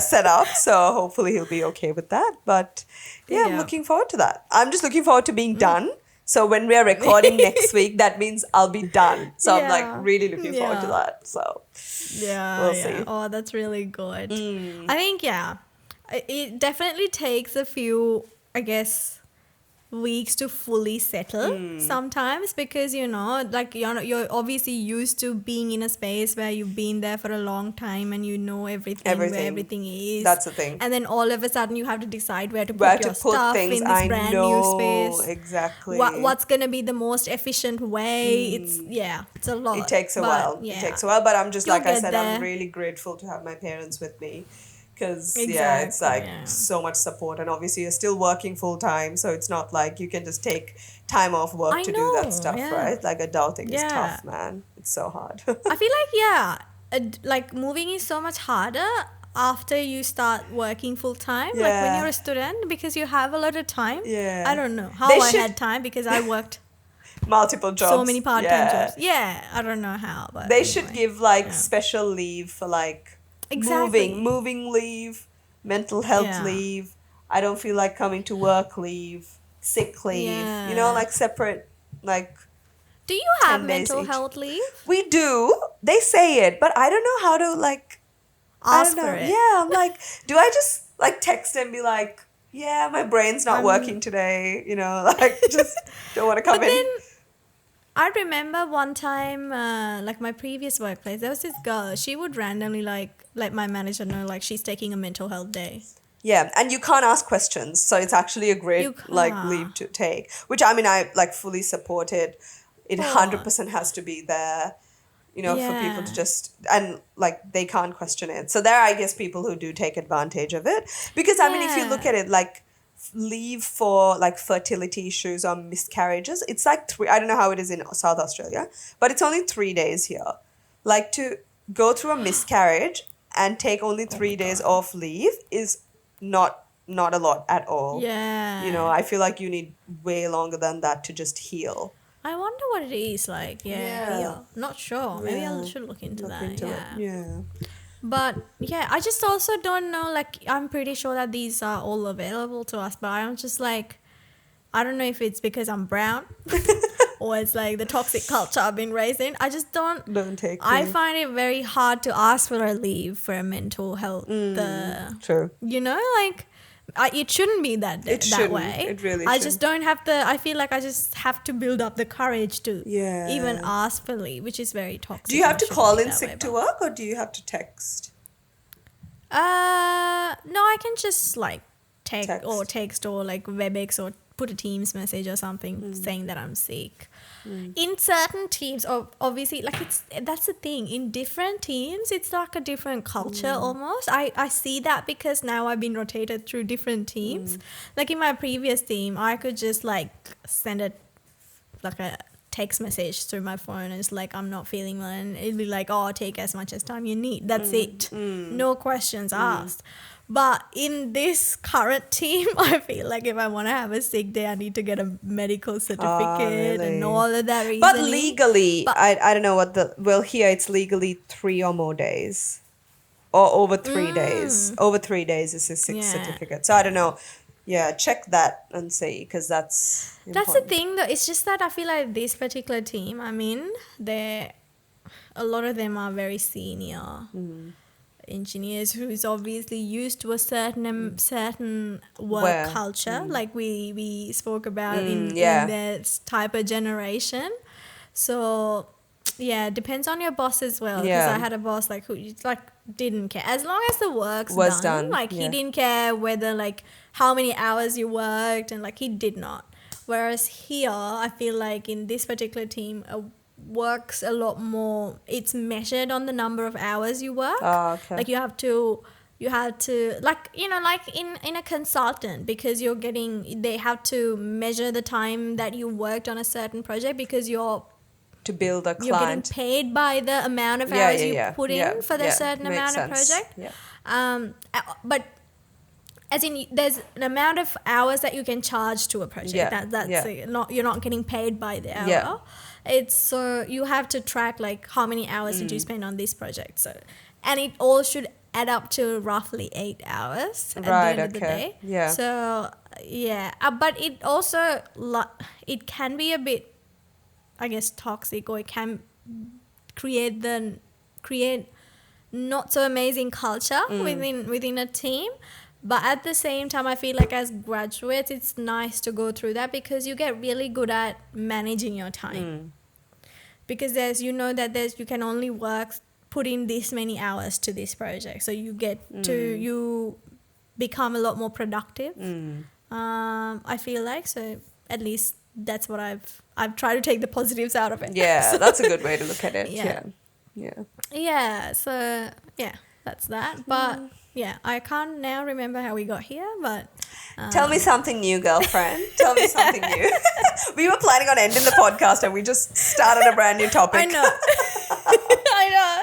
Speaker 1: setup. So hopefully he'll be okay with that. But yeah, I'm
Speaker 2: Yeah.
Speaker 1: looking forward to that. I'm just looking forward to being done. So when we are recording next week, that means I'll be done. So I'm like
Speaker 2: Yeah.
Speaker 1: really looking forward to
Speaker 2: Yeah.
Speaker 1: that. So
Speaker 2: Yeah,
Speaker 1: we'll
Speaker 2: yeah.
Speaker 1: see.
Speaker 2: Oh, that's really good. I think, it definitely takes a few, I guess, weeks to fully settle sometimes, because like you're obviously used to being in a space where you've been there for a long time and you know everything, where everything is.
Speaker 1: That's the thing.
Speaker 2: And then all of a sudden you have to decide where to put
Speaker 1: Where
Speaker 2: your
Speaker 1: to put
Speaker 2: stuff
Speaker 1: things.
Speaker 2: in this
Speaker 1: I
Speaker 2: brand
Speaker 1: know,
Speaker 2: new space.
Speaker 1: exactly.
Speaker 2: What's gonna be the most efficient way? It's a lot.
Speaker 1: It takes a
Speaker 2: but,
Speaker 1: while.
Speaker 2: Yeah.
Speaker 1: It takes a while, but I'm just
Speaker 2: You'll
Speaker 1: like I
Speaker 2: get
Speaker 1: said, I'm
Speaker 2: there.
Speaker 1: really grateful to have my parents with me, because it's
Speaker 2: Exactly,
Speaker 1: like
Speaker 2: yeah.
Speaker 1: so much support, and obviously you're still working full time, so it's not like you can just take time off work
Speaker 2: I
Speaker 1: to do that
Speaker 2: know,
Speaker 1: stuff,
Speaker 2: yeah.
Speaker 1: right? Like adulting is
Speaker 2: Yeah.
Speaker 1: tough, man. It's so hard.
Speaker 2: I feel like like moving is so much harder after you start working full time. Like when
Speaker 1: Yeah.
Speaker 2: you're a student, because you have a lot of time.
Speaker 1: Yeah.
Speaker 2: I don't know how
Speaker 1: They
Speaker 2: I
Speaker 1: should-
Speaker 2: had time, because I worked
Speaker 1: Multiple jobs.
Speaker 2: so many part-time
Speaker 1: Yeah.
Speaker 2: jobs. Yeah, I don't know how, but
Speaker 1: They should
Speaker 2: anyway.
Speaker 1: give like
Speaker 2: Yeah.
Speaker 1: special leave for like
Speaker 2: Exactly.
Speaker 1: moving leave, mental health
Speaker 2: Yeah.
Speaker 1: leave. I don't feel like coming to work leave, sick leave. You know,
Speaker 2: Yeah.
Speaker 1: like separate, like
Speaker 2: Do you have
Speaker 1: 10 days
Speaker 2: mental
Speaker 1: each.
Speaker 2: health leave?
Speaker 1: we do. They say it, but I don't know how to like. I
Speaker 2: Ask
Speaker 1: don't know.
Speaker 2: for it.
Speaker 1: Yeah, I'm like, do I just like text and be like, yeah, my brain's not working today. You know, like just don't want to come
Speaker 2: But
Speaker 1: in.
Speaker 2: then I remember one time, like my previous workplace, there was this girl. She would randomly like let my manager know like she's taking a mental health day.
Speaker 1: Yeah, and you can't ask questions, so it's actually a great
Speaker 2: You
Speaker 1: like
Speaker 2: can't.
Speaker 1: leave to take. Which I mean, I like fully support it. It 100% has to be there, you know, for people to
Speaker 2: Yeah.
Speaker 1: just and like they can't question it. So there are, I guess, people who do take advantage of it, because I mean, if you look
Speaker 2: Yeah.
Speaker 1: at it, like leave for like fertility issues or miscarriages, it's like three. I don't know how it is in South Australia, but it's only 3 days here. Like to go through a miscarriage and take only 3 days off leave is not a lot at all.
Speaker 2: Yeah.
Speaker 1: You know, I feel like you need way longer than that to just heal.
Speaker 2: I wonder what it is like. Yeah.
Speaker 1: Yeah.
Speaker 2: Here. Not sure. Maybe I
Speaker 1: Yeah.
Speaker 2: should look into
Speaker 1: Look
Speaker 2: that.
Speaker 1: into it. Yeah.
Speaker 2: But yeah, I just also don't know. Like, I'm pretty sure that these are all available to us, but I'm just like, I don't know if it's because I'm brown or it's like the toxic culture I've been raised in. I just don't.
Speaker 1: Don't take
Speaker 2: I
Speaker 1: leave.
Speaker 2: find it very hard to ask for a leave for a mental health.
Speaker 1: True.
Speaker 2: You know, like it shouldn't be that
Speaker 1: It
Speaker 2: that
Speaker 1: shouldn't.
Speaker 2: way.
Speaker 1: It really
Speaker 2: I
Speaker 1: shouldn't.
Speaker 2: just don't have the. I feel like I just have to build up the courage to
Speaker 1: Yeah.
Speaker 2: even ask for leave, which is very toxic.
Speaker 1: Do you have
Speaker 2: and
Speaker 1: to
Speaker 2: shouldn't
Speaker 1: call
Speaker 2: be
Speaker 1: in
Speaker 2: that
Speaker 1: sick
Speaker 2: way,
Speaker 1: to
Speaker 2: but-
Speaker 1: work, or do you have to text?
Speaker 2: No, I can just like
Speaker 1: Text.
Speaker 2: text or like WebEx or put a Teams message or something saying that I'm sick. In certain teams, obviously, like that's the thing. In different teams, it's like a different culture almost. I see that because now I've been rotated through different teams. Like in my previous team, I could just like send a text message through my phone and it's like I'm not feeling well, and it'll be like, oh, take as much as time you need. That's it. No questions asked. But in this current team, I feel like if I want to have a sick day, I need to get a medical certificate
Speaker 1: really?
Speaker 2: and all of that reasoning.
Speaker 1: But legally,
Speaker 2: But-
Speaker 1: I don't know what here it's legally 3 or more days. Or over 3 days. Over 3 days is a sick
Speaker 2: Yeah.
Speaker 1: certificate. So I don't know. Yeah, check that and see, because that's
Speaker 2: That's the
Speaker 1: important.
Speaker 2: thing though. It's just that I feel like this particular team, I mean, a lot of them are very senior engineers who's obviously used to a certain work
Speaker 1: Where?
Speaker 2: culture, like we spoke about in
Speaker 1: yeah.
Speaker 2: their type of generation. So yeah, depends on your boss as well. Because
Speaker 1: Yeah.
Speaker 2: I had a boss like who like didn't care as long as the work's
Speaker 1: Was
Speaker 2: done.
Speaker 1: done,
Speaker 2: Like
Speaker 1: yeah.
Speaker 2: he didn't care whether like how many hours you worked, and like he did not. Whereas here, I feel like in this particular team, works a lot more. It's measured on the number of hours you work.
Speaker 1: Oh, okay.
Speaker 2: Like you have to like like in a consultant, because they have to measure the time that you worked on a certain project, because you're
Speaker 1: To build a
Speaker 2: getting
Speaker 1: client.
Speaker 2: paid by the amount of
Speaker 1: Yeah,
Speaker 2: hours
Speaker 1: yeah,
Speaker 2: you
Speaker 1: yeah.
Speaker 2: put in
Speaker 1: Yeah,
Speaker 2: for the
Speaker 1: yeah.
Speaker 2: certain
Speaker 1: Makes
Speaker 2: amount of
Speaker 1: sense.
Speaker 2: project.
Speaker 1: Yeah.
Speaker 2: But as in, there's an amount of hours that you can charge to a project.
Speaker 1: Yeah,
Speaker 2: That's
Speaker 1: yeah.
Speaker 2: it. You're not getting paid by the hour.
Speaker 1: Yeah.
Speaker 2: It's so you have to track like how many hours did you spend on this project. So and it all should add up to roughly 8 hours at the
Speaker 1: Right,
Speaker 2: end of the
Speaker 1: okay.
Speaker 2: day.
Speaker 1: Yeah.
Speaker 2: So yeah, but it also it can be a bit, I guess, toxic, or it can create not so amazing culture within a team. But at the same time, I feel like as graduates, it's nice to go through that because you get really good at managing your time. Because you can only put in this many hours to this project, so you get you become a lot more productive. I feel like, so at least that's what I've tried to take the positives out of it.
Speaker 1: Yeah, that's a good way to look at it.
Speaker 2: Yeah.
Speaker 1: Yeah.
Speaker 2: So yeah, that's that. But yeah, I can't now remember how we got here, but
Speaker 1: Tell me something new, girlfriend. Tell me something new. We were planning on ending the podcast and we just started a brand new topic.
Speaker 2: I know. I know.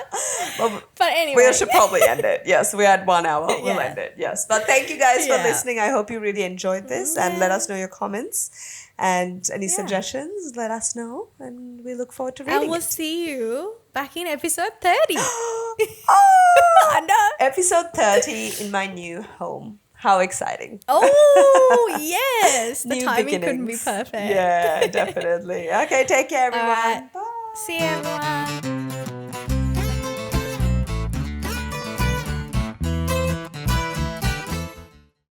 Speaker 1: Well,
Speaker 2: but anyway.
Speaker 1: we should probably end it. Yes, we had 1 hour. We'll
Speaker 2: Yeah.
Speaker 1: end it. Yes. But thank you guys for
Speaker 2: Yeah.
Speaker 1: listening. I hope you really enjoyed this and let us know your comments and any suggestions. Let us know and we look forward to reading
Speaker 2: And we'll
Speaker 1: it.
Speaker 2: see you back in episode 30.
Speaker 1: Oh,
Speaker 2: I know.
Speaker 1: episode 30 in my new home. How exciting.
Speaker 2: Oh, yes. The
Speaker 1: New
Speaker 2: timing couldn't be
Speaker 1: beginnings.
Speaker 2: perfect.
Speaker 1: Yeah, definitely. Okay, take care, everyone.
Speaker 2: All right.
Speaker 1: Bye.
Speaker 2: See you, everyone.